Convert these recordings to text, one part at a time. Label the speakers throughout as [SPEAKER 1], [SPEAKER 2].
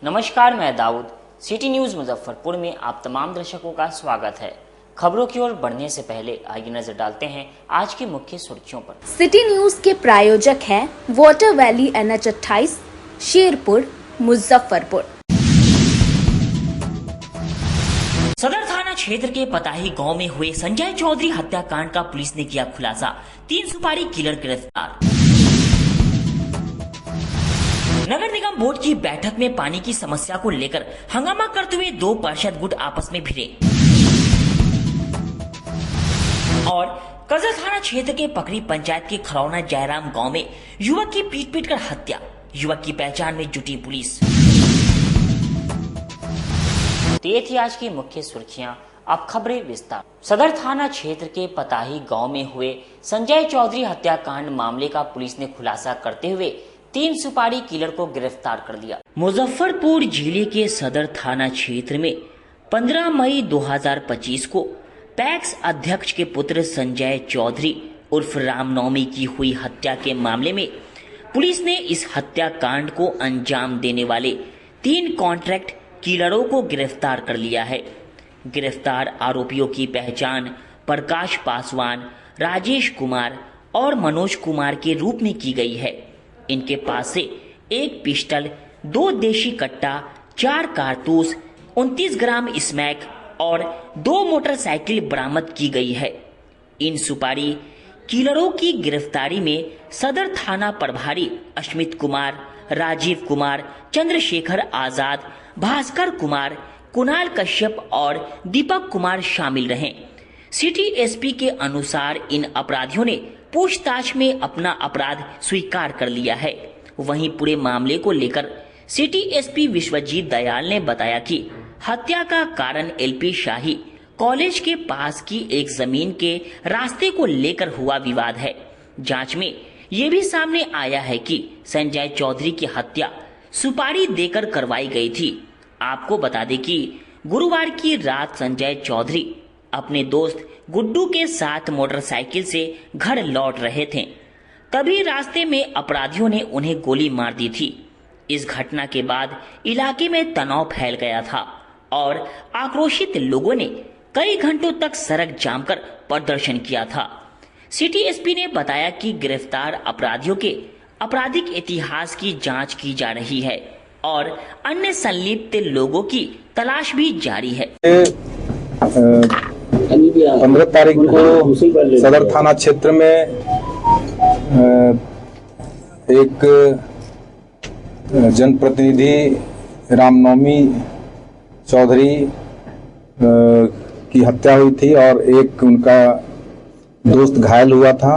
[SPEAKER 1] नमस्कार, मैं Dawood. City news Muzaffarpur में आप तमाम दर्शकों का स्वागत है। खबरों की ओर बढ़ने से पहले आइए नजर डालते हैं आज की मुख्य सुर्खियों पर।
[SPEAKER 2] सिटी न्यूज के प्रायोजक हैं water valley NH28 Sherpur Muzaffarpur.
[SPEAKER 1] सदर थाना क्षेत्र के पताही गांव में हुए संजय चौधरी हत्याकांड का पुलिस ने किया खुलासा, 3 सुपारी किलर गिरफ्तार। नगर निगम बोर्ड की बैठक में पानी की समस्या को लेकर हंगामा करते हुए 2 पार्षद गुट आपस में भिड़े। और कजर थाना क्षेत्र के पकड़ी पंचायत के खरौना जयराम गांव में युवक की पीट कर हत्या, युवक की पहचान में जुटी पुलिस। तो ये थी आज की मुख्य सुर्खियां। अब खबरें विस्तार। सदर थाना क्षेत्र के पताही गांव में हुए संजय चौधरी हत्याकांड मामले का पुलिस ने खुलासा करते हुए 3 सुपारी किलर को गिरफ्तार कर लिया। मुजफ्फरपुर जिले के सदर थाना क्षेत्र में 15 मई 2025 को पैक्स अध्यक्ष के पुत्र संजय चौधरी उर्फ रामनवमी की हुई हत्या के मामले में पुलिस ने इस हत्याकांड को अंजाम देने वाले 3 कॉन्ट्रैक्ट किलरों को गिरफ्तार कर लिया है। गिरफ्तार आरोपियों की पहचान प्रकाश पासवान, राजेश कुमार और मनोज कुमार के रूप में की गई है। इनके पास से 1 पिस्टल, 2 देशी कट्टा, 4 कारतूस, 29 ग्राम स्मैक और 2 मोटरसाइकिल बरामद की गई है। इन सुपारी किलरों की गिरफ्तारी में सदर थाना प्रभारी अश्मित कुमार, राजीव कुमार, चंद्रशेखर आजाद, भास्कर कुमार, कुणाल कश्यप और दीपक कुमार शामिल रहे। सिटी एसपी के अनुसार इन अपराधियों ने पूछताछ में अपना अपराध स्वीकार कर लिया है। वहीं पूरे मामले को लेकर सिटी एसपी विश्वजीत दयाल ने बताया कि हत्या का कारण LP शाही कॉलेज के पास की एक जमीन के रास्ते को लेकर हुआ विवाद है। जांच में ये भी सामने आया है कि संजय चौधरी की हत्या सुपारी देकर करवाई गई थी। आपको बता दें कि गुरुवार की रात संजय चौधरी अपने दोस्त गुड्डू के साथ मोटरसाइकिल से घर लौट रहे थे, तभी रास्ते में अपराधियों ने उन्हें गोली मार दी थी। इस घटना के बाद इलाके में तनाव फैल गया था और आक्रोशित लोगों ने कई घंटों तक सड़क जाम कर प्रदर्शन किया था। सिटी एसपी ने बताया कि गिरफ्तार अपराधियों के आपराधिक इतिहास की जांच की जा रही है और अन्य संलिप्त लोगों की तलाश भी जारी है।
[SPEAKER 3] 15 तारीख को सदर थाना क्षेत्र में एक जनप्रतिनिधि रामनवमी चौधरी की हत्या हुई थी और एक उनका दोस्त घायल हुआ था।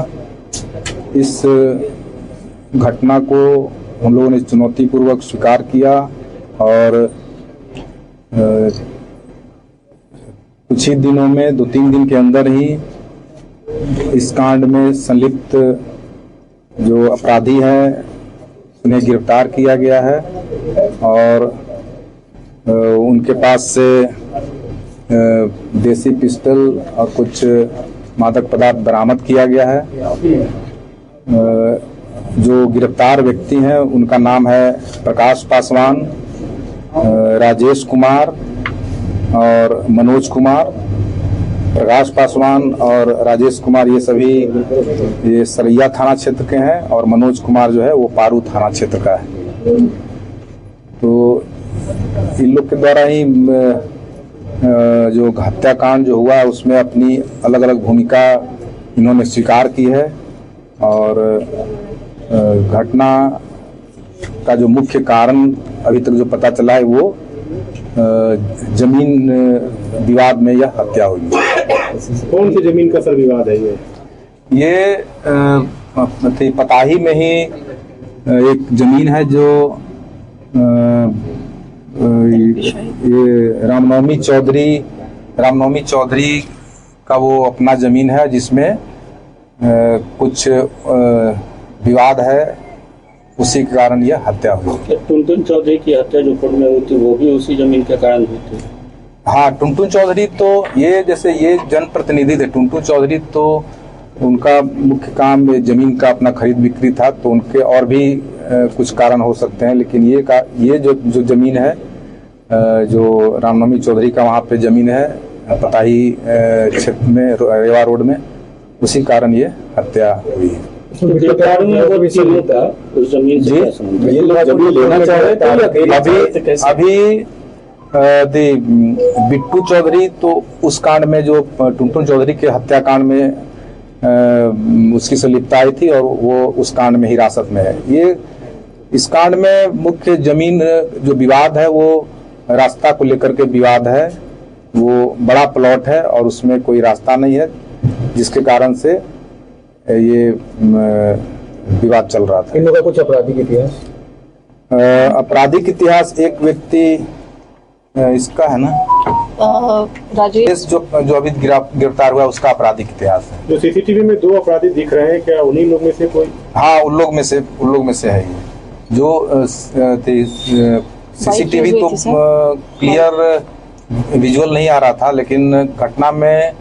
[SPEAKER 3] इस घटना को हम लोगों ने चुनौतीपूर्वक स्वीकार किया और कुछ ही दिनों में 2-3 दिन के अंदर ही इस कांड में संलिप्त जो अपराधी हैं उन्हें गिरफ्तार किया गया है और उनके पास से देसी पिस्टल और कुछ मादक पदार्थ बरामद किया गया है। जो गिरफ्तार व्यक्ति हैं उनका नाम है प्रकाश पासवान, राजेश कुमार और मनोज कुमार। प्रकाश पासवान और राजेश कुमार ये सभी सरैया थाना क्षेत्र के हैं और मनोज कुमार जो है वो पारू थाना क्षेत्र का है। तो इन लोग के द्वारा ही जो हत्याकांड जो हुआ उसमें अपनी अलग अलग भूमिका इन्होंने स्वीकार की है और घटना का जो मुख्य कारण अभी तक जो पता चला है वो जमीन विवाद में यह हत्या हुई।
[SPEAKER 4] कौन सी जमीन का सर विवाद है
[SPEAKER 3] ये पताही में ही एक जमीन है जो ये रामनवमी चौधरी का वो अपना जमीन है जिसमें कुछ विवाद है, उसी के कारण यह हत्या हुई।
[SPEAKER 4] टुनटुन चौधरी की हत्या जो कोर्ट में हुई थी वो भी उसी जमीन के कारण हुई थी।
[SPEAKER 3] हाँ, टुनटुन चौधरी तो ये जैसे ये जनप्रतिनिधि थे। टुनटुन चौधरी तो उनका मुख्य काम जमीन का अपना खरीद बिक्री था, तो उनके और भी कुछ कारण हो सकते हैं, लेकिन ये जो जमीन है, जो रामनवमी चौधरी का वहाँ पे जमीन है पताही क्षेत्र में, रेवा रोड में, उसी कारण ये हत्या हुई है।
[SPEAKER 4] उस जमीन से क्या संबंध है?
[SPEAKER 3] ये लोग जमीन लेना चाह रहे थे अभी बिट्टू चौधरी तो उस कांड में, जो टुनटुन चौधरी के हत्याकांड में उसकी संलिप्तता थी और वो उस कांड में हिरासत में है। ये इस कांड में मुख्य जमीन जो विवाद है वो रास्ता को लेकर के विवाद है। वो बड़ा प्लॉट है और उसमें कोई रास्ता नहीं है, जिसके कारण से ये विवाद चल रहा था।
[SPEAKER 5] इन लोगों का कुछ आपराधिक इतिहास?
[SPEAKER 3] आपराधिक इतिहास एक व्यक्ति इसका है ना, राजेश, जो अभी गिरफ्तार हुआ, उसका आपराधिक इतिहास है।
[SPEAKER 5] जो सीसीटीवी में 2 अपराधी दिख रहे हैं, क्या उन्हीं लोग में से कोई?
[SPEAKER 3] हाँ, उन लोग में से है ये। जो सीसीटीवी तो क्लियर विजुअल नहीं आ रहा था, लेकिन घटना में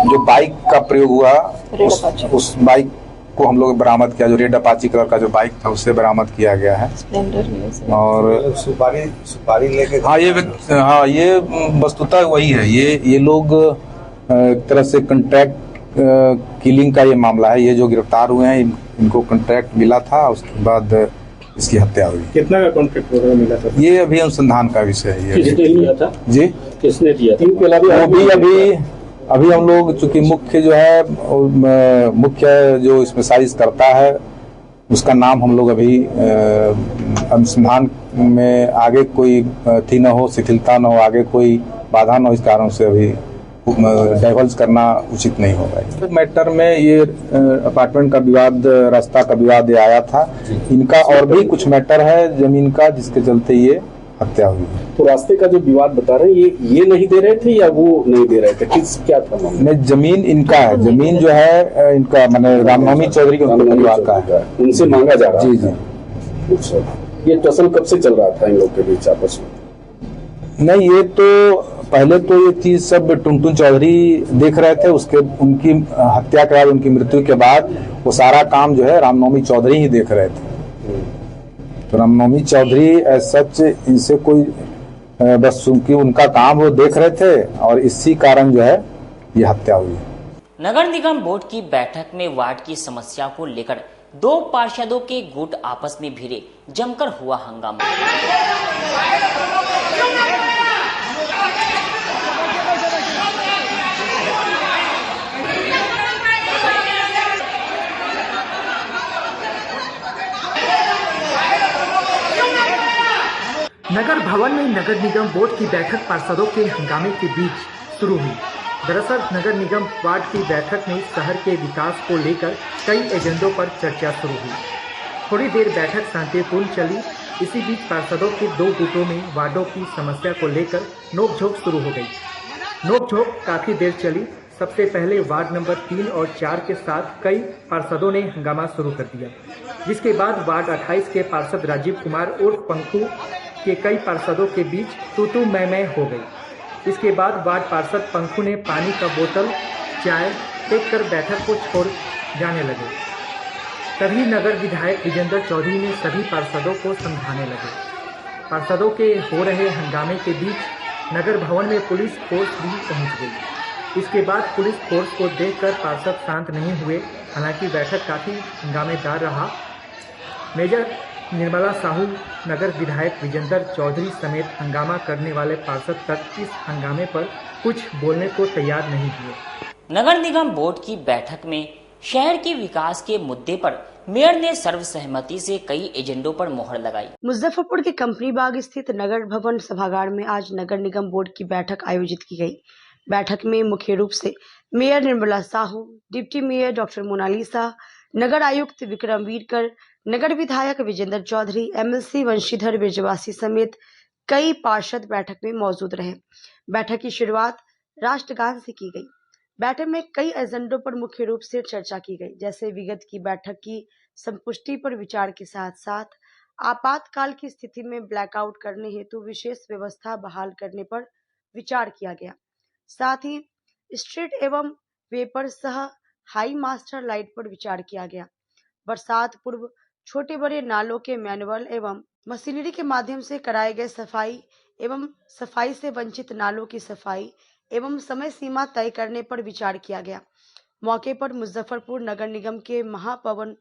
[SPEAKER 3] जो बाइक का प्रयोग हुआ, उस बाइक को हम लोग बरामद किया। जो रेड अपाची कलर का जो बाइक था, उससे बरामद किया गया है। और सुपारी लेके, ये वस्तुतः वही है। ये लोग एक तरह से कॉन्ट्रैक्ट किलिंग का ये मामला है। ये जो गिरफ्तार हुए हैं, इनको कॉन्ट्रैक्ट मिला था, उसके बाद इसकी हत्या हुई।
[SPEAKER 5] कितना का कॉन्ट्रैक्ट वगैरह मिला था?
[SPEAKER 3] ये अभी अनुसंधान का विषय है।
[SPEAKER 4] किसने लिया था?
[SPEAKER 3] जी,
[SPEAKER 4] किसने दिया था?
[SPEAKER 3] अभी हम लोग, चूंकि मुख्य जो इसमें साजिश करता है, उसका नाम हम लोग अभी अनुसंधान में, आगे कोई थी न हो, शिथिलता न हो, आगे कोई बाधा न हो, इस कारण से अभी डाइवर्स करना उचित नहीं होगा। मैटर में ये अपार्टमेंट का विवाद, रास्ता का विवाद ये आया था। इनका और भी कुछ मैटर है जमीन का, जिसके चलते ये हत्या हुई।
[SPEAKER 5] तो रास्ते का जो विवाद बता रहे हैं, ये नहीं दे रहे थे या वो नहीं दे रहे थे? क्या था मामला?
[SPEAKER 3] नहीं, जमीन इनका है। जमीन जो है इनका, माने रामनवमी चौधरी के परिवार का है।
[SPEAKER 5] उनसे मांगा जा रहा है।
[SPEAKER 3] जी।
[SPEAKER 5] अच्छा, ये टसल कब से चल रहा था इन लोग के बीच आपस में?
[SPEAKER 3] नहीं, ये तो पहले तो ये चीज सब टुनटुन चौधरी देख रहे थे। उनकी हत्या के बाद, उनकी मृत्यु के बाद, वो सारा काम जो है रामनवमी चौधरी ही देख रहे थे। तो रामनवमी चौधरी सच इनसे कोई बस चूंकि उनका काम वो देख रहे थे, और इसी कारण जो है ये हत्या हुई।
[SPEAKER 1] नगर निगम बोर्ड की बैठक में वार्ड की समस्या को लेकर 2 पार्षदों के गुट आपस में भिड़े, जमकर हुआ हंगामा।
[SPEAKER 6] नगर भवन में नगर निगम बोर्ड की बैठक पार्षदों के हंगामे के बीच शुरू हुई। दरअसल नगर निगम वार्ड की बैठक में शहर के विकास को लेकर कई एजेंडों पर चर्चा शुरू हुई। थोड़ी देर बैठक शांतिपूर्ण चली। इसी बीच पार्षदों के 2 गुटों में वार्डों की समस्या को लेकर नोकझोंक शुरू हो गई। नोकझोंक काफी देर चली। सबसे पहले वार्ड नंबर 3 और 4 के साथ कई पार्षदों ने हंगामा शुरू कर दिया, जिसके बाद वार्ड 28 के पार्षद राजीव कुमार उर्फ पंखू के कई पार्षदों के बीच तू मैं हो गई। इसके बाद वार्ड पार्षद पंखू ने पानी का बोतल, चाय फेंक कर बैठक को छोड़ जाने लगे। तभी नगर विधायक विजेंद्र चौधरी ने सभी पार्षदों को समझाने लगे। पार्षदों के हो रहे हंगामे के बीच नगर भवन में पुलिस फोर्स भी पहुंच गई। इसके बाद पुलिस फोर्स को देखकर पार्षद शांत नहीं हुए। हालांकि बैठक काफी हंगामेदार रहा। मेजर निर्मला साहू, नगर विधायक विजेंद्र चौधरी समेत हंगामा करने वाले पार्षद तक इस हंगामे पर कुछ बोलने को तैयार नहीं हुए।
[SPEAKER 1] नगर निगम बोर्ड की बैठक में शहर के विकास के मुद्दे पर मेयर ने सर्वसहमति से कई एजेंडों पर मोहर लगाई।
[SPEAKER 7] मुजफ्फरपुर के कंपनी बाग स्थित नगर भवन सभागार में आज नगर निगम बोर्ड की बैठक आयोजित की गई। बैठक में मुख्य रूप से mayor Nirmala Sahu, deputy mayor doctor Monalisa, नगर आयुक्त विक्रम वीरकर, नगर विधायक विजेंद्र चौधरी, एमएलसी वंशीधर बिरजवासी समेत कई पार्षद बैठक में मौजूद रहे। बैठक की शुरुआत राष्ट्रगान से की गई। बैठक में कई एजेंडों पर मुख्य रूप से चर्चा की गई, जैसे विगत की बैठक की संपुष्टि पर विचार के साथ साथ आपातकाल की स्थिति में ब्लैकआउट करने हेतु विशेष व्यवस्था बहाल करने पर विचार किया गया। साथ ही स्ट्रीट एवं वेपर सह हाई मास्टर लाइट पर विचार किया गया। बरसात पूर्व छोटे बड़े नालों के मैनुअल एवं मशीनरी के माध्यम से कराए गए सफाई एवं सफाई से वंचित नालों की सफाई एवं समय सीमा तय करने पर विचार किया गया। मौके पर मुजफ्फरपुर नगर निगम के महापौर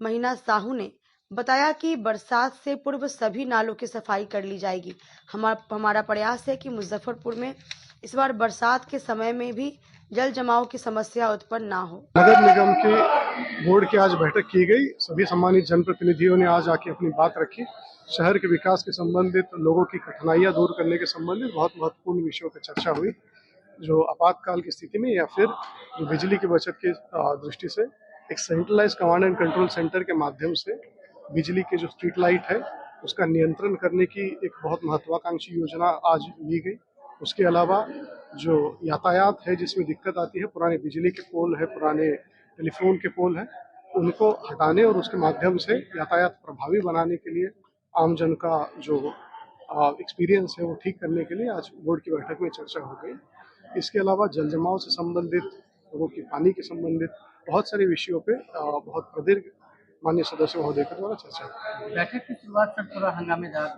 [SPEAKER 7] महीना साहू ने बताया कि बरसात से पूर्व सभी नालों की सफाई कर ली जाएगी। हमारा प्रयास है कि मुजफ्फरपुर में इस बार बरसात के समय में भी जल जमाव की समस्या उत्पन्न ना हो।
[SPEAKER 8] नगर निगम के बोर्ड की आज बैठक की गई। सभी सम्मानित जनप्रतिनिधियों ने आज आके अपनी बात रखी। शहर के विकास के संबंधित, लोगों की कठिनाइयां दूर करने के संबंधित बहुत महत्वपूर्ण विषयों पर चर्चा हुई, जो आपातकाल की स्थिति में या फिर जो बिजली की बचत की दृष्टि से एक centralise command and control centre के माध्यम से बिजली के जो स्ट्रीट लाइट है उसका नियंत्रण करने की एक बहुत महत्वाकांक्षी योजना आज ली गई। उसके अलावा जो यातायात है जिसमें दिक्कत आती है, पुराने बिजली के पोल है, पुराने टेलीफोन के पोल है, उनको हटाने और उसके माध्यम से यातायात प्रभावी बनाने के लिए आमजन का जो एक्सपीरियंस है वो ठीक करने के लिए आज बोर्ड की बैठक में चर्चा हो गई। इसके अलावा जल जमाव से संबंधित, लोगों की पानी के संबंधित बहुत सारे विषयों पे बहुत प्रदीर्घ माननीय सदस्य महोदय के द्वारा चर्चा हुई।
[SPEAKER 6] बैठक की शुरुआत सर थोड़ा हंगामेदार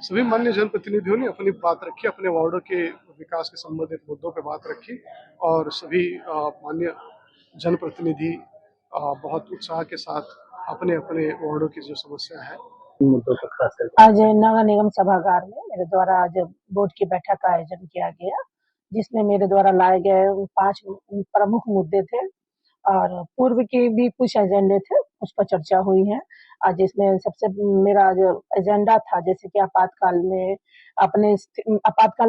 [SPEAKER 8] सभी माननीय जनप्रतिनिधियों ने अपनी बात रखी, अपने वार्डों के विकास के संबंधित मुद्दों पर बात रखी और सभी माननीय जनप्रतिनिधि बहुत उत्साह के साथ अपने अपने वार्डों की जो समस्या है मुद्दों पर खास करके
[SPEAKER 9] आज नगर निगम सभागार में मेरे द्वारा आज बोर्ड की बैठक का आयोजन किया गया, जिसमें मेरे द्वारा लाए गए 5 प्रमुख मुद्दे थे और पूर्व के भी कुछ एजेंडे थे, उस पर चर्चा हुई है। आज जिसमें सबसे मेरा जो एजेंडा था, जैसे कि आपातकाल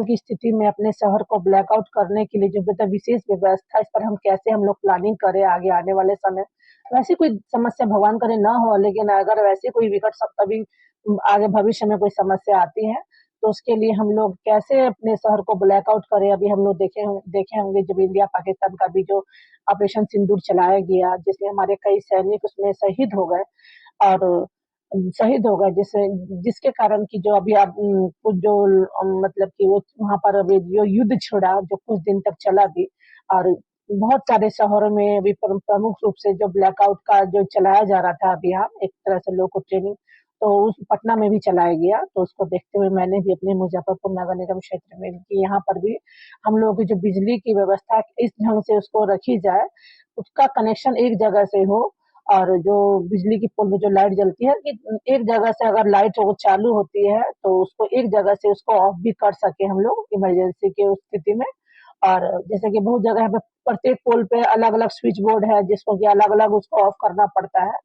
[SPEAKER 9] की स्थिति में अपने शहर को ब्लैकआउट करने के लिए जो विशेष व्यवस्था, इस पर हम कैसे हम लोग प्लानिंग करें आगे आने वाले समय। वैसी कोई समस्या भगवान करे ना हो, लेकिन अगर वैसे कोई विकट कभी आगे भविष्य में कोई समस्या आती है तो उसके लिए हम लोग कैसे अपने शहर को ब्लैकआउट करें। अभी हम लोग देखे होंगे जब इंडिया पाकिस्तान का भी जो ऑपरेशन सिंदूर चलाया गया, जिसमें हमारे कई सैनिक उसमें शहीद हो गए जिसके कारण की जो अभी आप कुछ जो मतलब कि वो वहां पर अभी जो युद्ध छिड़ा जो कुछ दिन तक चला भी, और बहुत सारे शहरों में अभी प्रमुख रूप से जो ब्लैकआउट का जो चलाया जा रहा था अभियान, एक तरह से लोगों को ट्रेनिंग, तो उस पटना में भी चलाया गया। तो उसको देखते हुए मैंने भी अपने मुजफ्फरपुर नगर निगम क्षेत्र में कि यहाँ पर भी हम लोगों की जो बिजली की व्यवस्था इस ढंग से उसको रखी जाए, उसका कनेक्शन एक जगह से हो, और जो बिजली की पोल में जो लाइट जलती है कि एक जगह से अगर लाइट वो चालू होती है तो उसको एक जगह से उसको ऑफ भी कर सके हम लोग इमरजेंसी के उस स्थिति में। और जैसे कि बहुत जगह पे प्रत्येक पोल पे अलग अलग स्विच बोर्ड है जिसको कि अलग अलग उसको ऑफ करना पड़ता है।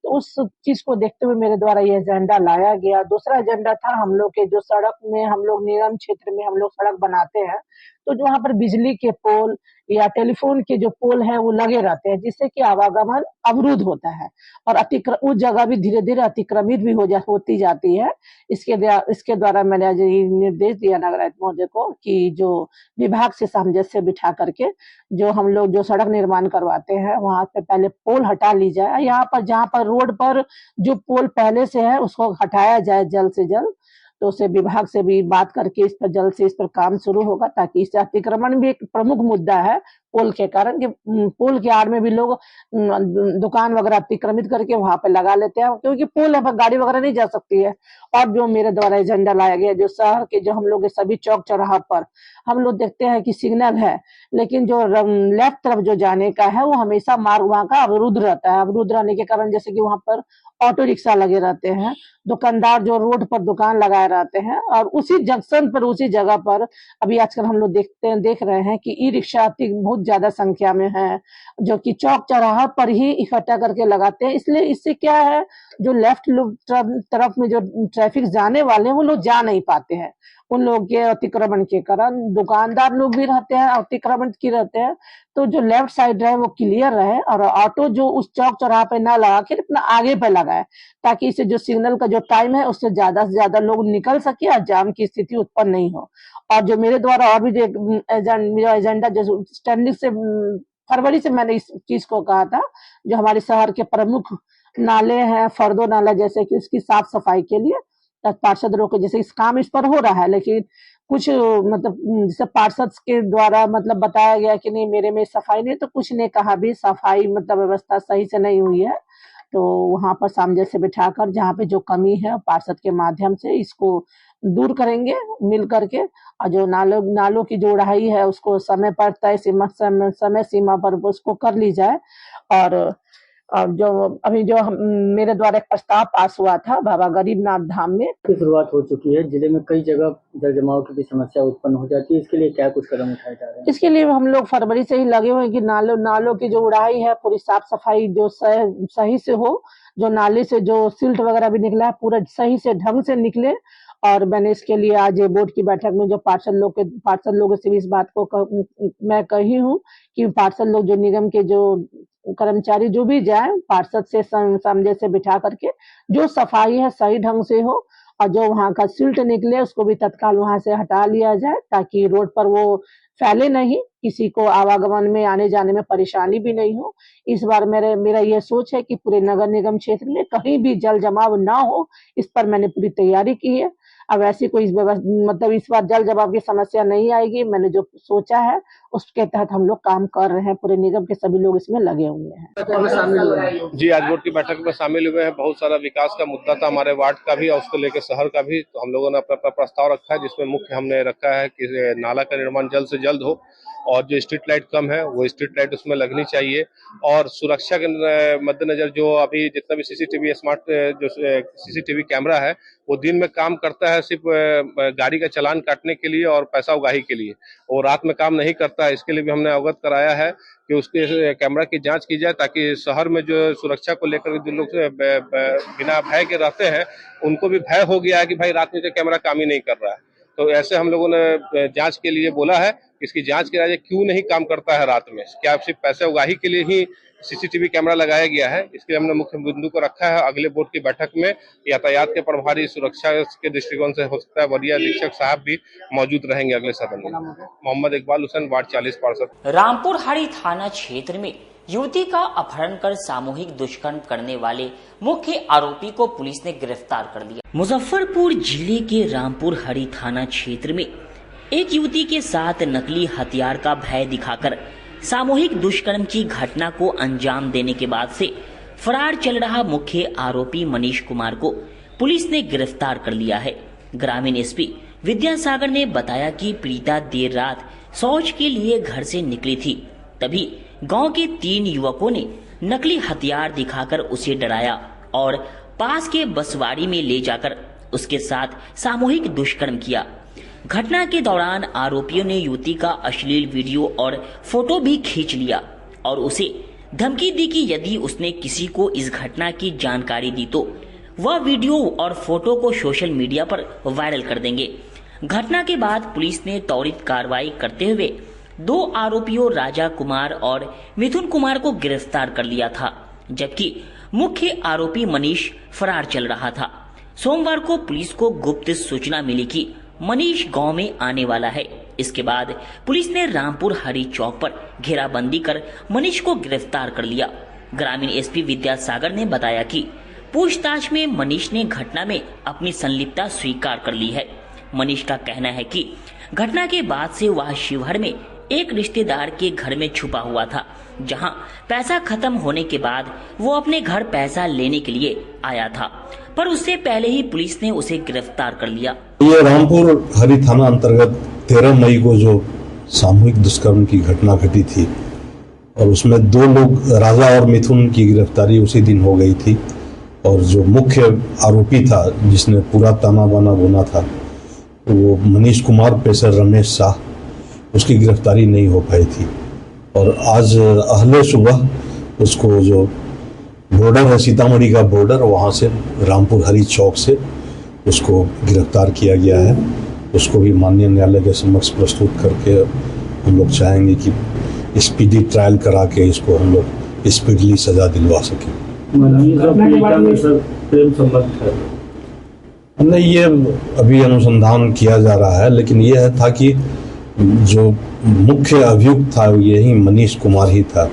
[SPEAKER 9] तो उस चीज को देखते हुए मेरे द्वारा ये एजेंडा लाया गया। दूसरा एजेंडा था हम लोग के जो सड़क में हम लोग निगम क्षेत्र में हम लोग सड़क बनाते हैं, तो जो वहाँ पर बिजली के पोल या टेलीफोन के जो पोल है वो लगे रहते हैं, जिससे कि आवागमन अवरुद्ध होता है और उस जगह भी धीरे धीरे अतिक्रमित भी होती जाती है। इसके द्वारा मैंने आज ये निर्देश दिया नगर आयुक्त महोदय को कि जो विभाग से सामंजस्य बिठा करके जो हम लोग जो सड़क निर्माण करवाते हैं वहां पे पहले पोल हटा ली जाए, यहाँ पर जहाँ पर रोड पर जो पोल पहले से है उसको हटाया जाए जल्द से जल्द। तो उससे विभाग से भी बात करके इस पर जल्द से इस पर काम शुरू होगा, ताकि इससे अतिक्रमण भी एक प्रमुख मुद्दा है पोल के कारण, कि पोल के आड़ में भी लोग दुकान वगैरह अतिक्रमित करके वहां पे लगा लेते हैं, क्योंकि पोल है गाड़ी वगैरह नहीं जा सकती है। और जो मेरे द्वारा एजेंडा लाया गया, जो शहर के जो हम लोग के सभी चौक चौराहा पर हम लोग देखते हैं कि सिग्नल है, लेकिन जो लेफ्ट तरफ जो जाने का है वो हमेशा मार्ग वहां का अवरुद्ध रहता है। अवरुद्ध रहने के कारण जैसे कि वहां पर ऑटो रिक्शा लगे रहते हैं, दुकानदार जो रोड पर दुकान लगाए रहते हैं, और उसी जंक्शन पर उसी जगह पर अभी आजकल हम लोग देख रहे हैं कि ई रिक्शा बहुत ज्यादा संख्या में है, जो कि चौक चौराहा पर ही इकट्ठा करके लगाते हैं। इसलिए इससे क्या है, जो लेफ्ट तरफ में जो ट्रैफिक जाने वाले हैं वो लोग जा नहीं पाते हैं, उन लोगों के अतिक्रमण के कारण दुकानदार लोग भी रहते हैं अतिक्रमण की रहते हैं। तो जो लेफ्ट साइड रहे वो क्लियर रहे, और ऑटो जो उस चौक चौराहा पे ना लगा के अपना आगे पे लगाए, ताकि इससे जो सिग्नल का जो टाइम है उससे ज्यादा लोग निकल सके और जाम की स्थिति उत्पन्न नहीं हो। और जो मेरे द्वारा और भी जो एजेंडा जो स्टैंडिंग से फरवरी से मैंने इस चीज को कहा था, जो हमारे शहर के प्रमुख नाले हैं, फर्दो नाला, जैसे कि उसकी साफ सफाई के लिए पार्षद लोग जैसे इस काम इस पर हो रहा है, लेकिन कुछ मतलब जैसे पार्षद के द्वारा मतलब बताया गया कि नहीं मेरे में सफाई नहीं, तो कुछ ने कहा भी सफाई मतलब व्यवस्था सही से नहीं हुई है। तो वहां पर सामंजस्य बिठाकर जहाँ पे जो कमी है पार्षद के माध्यम से इसको दूर करेंगे मिल करके, और जो नालों की जो उड़ाई है उसको समय पर तय समय सीमा पर उसको कर ली जाए। और जो अभी जो मेरे द्वारा एक प्रस्ताव पास हुआ था बाबा गरीबनाथ धाम में
[SPEAKER 10] की शुरुआत हो चुकी है। जिले में कई जगह जल जमाव की भी समस्या उत्पन्न हो जाती है, इसके लिए क्या कुछ कदम उठाए जा रहे हैं?
[SPEAKER 9] इसके लिए हम लोग फरवरी से ही लगे हुए हैं कि नालों की जो उड़ाई है पूरी साफ सफाई जो सही से हो, जो नाले से जो सिल्ट वगैरह भी निकला है पूरा सही से ढंग से निकले। और मैंने इसके लिए आज बोर्ड की बैठक में जो पार्षद लोगों से भी इस बात को मैं कही हूँ कि पार्षद लोग जो निगम के जो कर्मचारी जो भी जाए पार्षद से सामंजस्य बिठा करके जो सफाई है सही ढंग से हो, और जो वहाँ का सिल्ट निकले उसको भी तत्काल वहाँ से हटा लिया जाए ताकि रोड पर वो फैले नहीं, किसी को आवागमन में आने जाने में परेशानी भी नहीं हो। इस बार मेरा ये सोच है कि पूरे नगर निगम क्षेत्र में कहीं भी जल जमाव ना हो, इस पर मैंने पूरी तैयारी की है। अब ऐसी कोई मतलब इस बार जल जमाव की समस्या नहीं आएगी। मैंने जो सोचा है उसके तहत हम लोग काम कर रहे हैं, पूरे निगम के सभी लोग इसमें लगे हुए हैं।
[SPEAKER 5] जी, आज बोर्ड की बैठक में शामिल हुए हैं। बहुत सारा विकास का मुद्दा था हमारे वार्ड का भी और उसको लेकर शहर का भी, तो हम लोगों ने अपना प्रस्ताव रखा है जिसमें मुख्य हमने रखा है कि नाला का निर्माण जल्द से जल्द हो और जो स्ट्रीट लाइट कम है वो स्ट्रीट लाइट उसमें लगनी चाहिए। और सुरक्षा के मद्देनजर जो अभी जितना भी सीसीटीवी स्मार्ट जो सीसीटीवी कैमरा है वो दिन में काम करता है सिर्फ गाड़ी का चालान काटने के लिए और पैसा उगाही के लिए, वो रात में काम नहीं करता है। इसके लिए भी हमने अवगत कराया है कि उसके कैमरा की जांच की जाए ताकि शहर में जो सुरक्षा को लेकर जो लोग बिना भय के रहते हैं उनको भी भय हो गया है कि भाई रात में जो कैमरा काम ही नहीं कर रहा है। तो ऐसे हम लोगों ने जांच के लिए बोला है, इसकी जांच की जाए क्यों नहीं काम करता है रात में, क्या सिर्फ पैसे उगाही के लिए ही सीसीटीवी कैमरा लगाया गया है। इसके लिए हमने मुख्य बिंदु को रखा है। अगले बोर्ड की बैठक में यातायात के प्रभारी सुरक्षा के दृष्टिकोण से हो सकता है वरीय अधीक्षक साहब भी मौजूद रहेंगे अगले सदन में। मोहम्मद इकबाल हुसैन, वार्ड 40 पार्षद।
[SPEAKER 1] रामपुर हाड़ी थाना क्षेत्र में युवती का अपहरण कर सामूहिक दुष्कर्म करने वाले मुख्य आरोपी को पुलिस ने गिरफ्तार कर लिया। मुजफ्फरपुर जिले के रामपुर हरी थाना क्षेत्र में एक युवती के साथ नकली हथियार का भय दिखाकर सामूहिक दुष्कर्म की घटना को अंजाम देने के बाद से फरार चल रहा मुख्य आरोपी मनीष कुमार को पुलिस ने गिरफ्तार कर लिया है। ग्रामीण एसपी विद्यासागर ने बताया कि पीड़िता देर रात शौच के लिए घर से निकली थी, तभी गांव के 3 युवकों ने नकली हथियार दिखाकर उसे डराया और पास के बसवाड़ी में ले जाकर उसके साथ सामूहिक दुष्कर्म किया। घटना के दौरान आरोपियों ने युवती का अश्लील वीडियो और फोटो भी खींच लिया और उसे धमकी दी कि यदि उसने किसी को इस घटना की जानकारी दी तो वह वीडियो और फोटो को सोशल मीडिया पर वायरल कर देंगे। घटना के बाद पुलिस ने त्वरित कार्रवाई करते हुए 2 आरोपियों राजा कुमार और मिथुन कुमार को गिरफ्तार कर लिया था, जबकि मुख्य आरोपी मनीष फरार चल रहा था। सोमवार को पुलिस को गुप्त सूचना मिली कि मनीष गांव में आने वाला है। इसके बाद पुलिस ने रामपुर हरी चौक पर घेराबंदी कर मनीष को गिरफ्तार कर लिया। ग्रामीण एसपी विद्यासागर ने बताया कि पूछताछ में मनीष ने घटना में अपनी संलिप्तता स्वीकार कर ली है। मनीष का कहना है कि घटना के बाद से वह शिवहर में एक रिश्तेदार के घर में छुपा हुआ था, जहां पैसा खत्म होने के बाद वो अपने घर पैसा लेने के लिए आया था, पर उससे पहले ही पुलिस ने उसे गिरफ्तार कर लिया।
[SPEAKER 11] ये रामपुर हरी थाना अंतर्गत 13 मई को जो सामूहिक दुष्कर्म की घटना घटी थी और उसमें 2 लोग राजा और मिथुन की गिरफ्तारी उसी दिन हो गई थी, और जो मुख्य आरोपी था जिसने पूरा ताना बाना बुना था वो मनीष कुमार पेशर रमेश शाह, उसकी गिरफ्तारी नहीं हो पाई थी। और आज अहले सुबह उसको जो बॉर्डर है सीतामढ़ी का बॉर्डर, वहाँ से रामपुर हरी चौक से उसको गिरफ्तार किया गया है। उसको भी माननीय न्यायालय के समक्ष प्रस्तुत करके हम लोग चाहेंगे कि स्पीडी ट्रायल करा के इसको हम लोग स्पीडली सजा दिलवा सकें। नहीं, ये अभी अनुसंधान किया जा रहा है, लेकिन यह था कि जो मुख्य अभियुक्त था यही मनीष कुमार ही था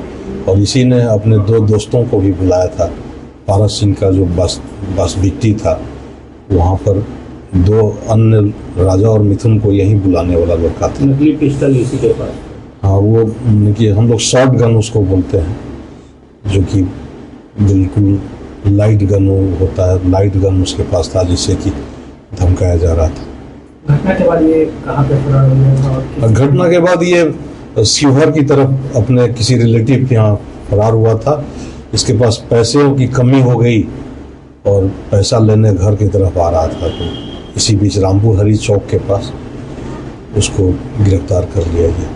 [SPEAKER 11] और इसी ने अपने 2 दोस्तों को भी बुलाया था। पारस सिंह का जो बासबिट्टी था वहाँ पर 2 अन्य राजा और मिथुन को यही बुलाने वाला लड़का था।
[SPEAKER 10] नकली पिस्टल इसी के पास,
[SPEAKER 11] हाँ, वो कि हम लोग शॉर्ट गन उसको बोलते हैं, जो कि बिल्कुल लाइट गन होता है, लाइट गन उसके पास था जिससे कि धमकाया जा रहा था।
[SPEAKER 6] घटना के बाद ये कहाँ पे फरार हो गया था?
[SPEAKER 11] घटना के बाद ये शिवहर की तरफ अपने किसी रिलेटिव के यहाँ फरार हुआ था। इसके पास पैसों की कमी हो गई और पैसा लेने घर की तरफ आ रहा था, तो इसी बीच रामपुर हरी चौक के पास उसको गिरफ्तार कर लिया गया।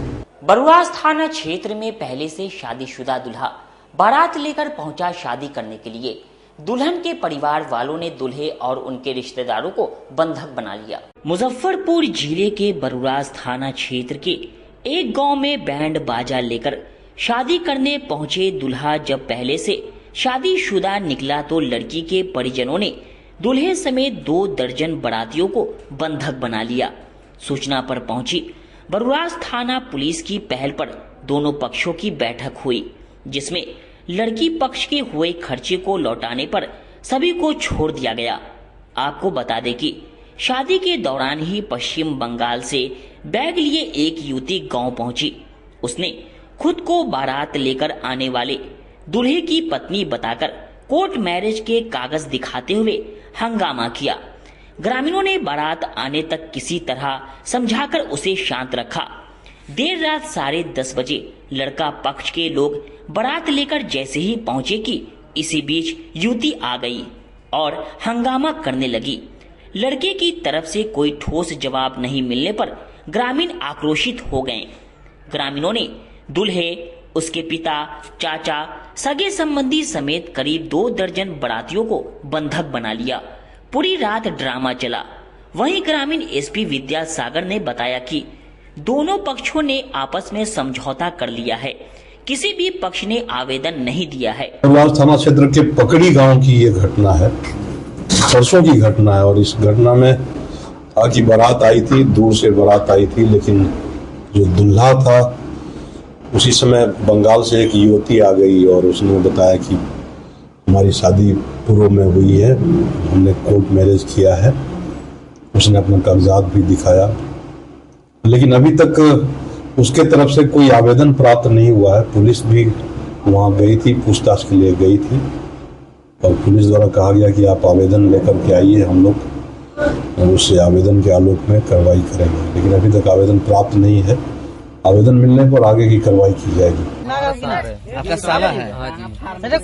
[SPEAKER 1] बरुआज थाना क्षेत्र में पहले से शादीशुदा दूल्हा बारात लेकर पहुंचा शादी करने के लिए। दुल्हन के परिवार वालों ने दूल्हे और उनके रिश्तेदारों को बंधक बना लिया। मुजफ्फरपुर जिले के बरुआज थाना क्षेत्र के एक गांव में बैंड बाजा लेकर शादी करने पहुंचे दूल्हा जब पहले से शादीशुदा निकला तो लड़की के परिजनों ने दूल्हे समेत 2 दर्जन बारातियों को बंधक बना लिया। सूचना पर पहुंची बरुआज थाना पुलिस की पहल पर दोनों पक्षों की बैठक हुई, जिसमें लड़की पक्ष के हुए खर्चे को लौटाने पर सभी को छोड़ दिया गया। आपको बता दें कि शादी के दौरान ही पश्चिम बंगाल से बैग लिए एक युवती गांव पहुंची। उसने खुद को बारात लेकर आने वाले दूल्हे की पत्नी बताकर कोर्ट मैरिज के कागज दिखाते हुए हंगामा किया। ग्रामीणों ने बारात आने तक किसी तरह समझाकर उसे शांत रखा। देर रात 10:30 बजे लड़का पक्ष के लोग बारात लेकर जैसे ही पहुंचे कि इसी बीच युवती आ गई और हंगामा करने लगी। लड़के की तरफ से कोई ठोस जवाब नहीं मिलने पर ग्रामीण आक्रोशित हो गए। ग्रामीणों ने दूल्हे, उसके पिता, चाचा, सगे संबंधी समेत करीब 2 दर्जन बारातियों को बंधक बना लिया। पूरी रात ड्रामा चला। वहीं ग्रामीण एसपी विद्यासागर ने बताया कि दोनों पक्षों ने आपस में समझौता कर लिया है। किसी भी पक्ष ने आवेदन नहीं दिया है।
[SPEAKER 11] बरुआज थाना क्षेत्र के पकड़ी गांव की ये घटना है, परसों की घटना है। और इस घटना में था कि बारात आई थी, दूर से बारात आई थी, लेकिन जो दूल्हा था उसी समय बंगाल से एक युवती आ गई और उसने बताया कि हमारी शादी पूर्व में हुई है, हमने कोर्ट मैरिज किया है। उसने अपना कागजात भी दिखाया, लेकिन अभी तक उसके तरफ से कोई आवेदन प्राप्त नहीं हुआ है। पुलिस भी वहां गई थी, पूछताछ के लिए गई थी और पुलिस द्वारा कहा गया कि आप आवेदन लेकर के आइए, हम लोग उस आवेदन के आलोक में कार्रवाई करेंगे। लेकिन अभी तक आवेदन प्राप्त नहीं है। आवेदन मिलने पर आगे की कार्रवाई की जाएगी।
[SPEAKER 12] आपका साला है? हाँ जी।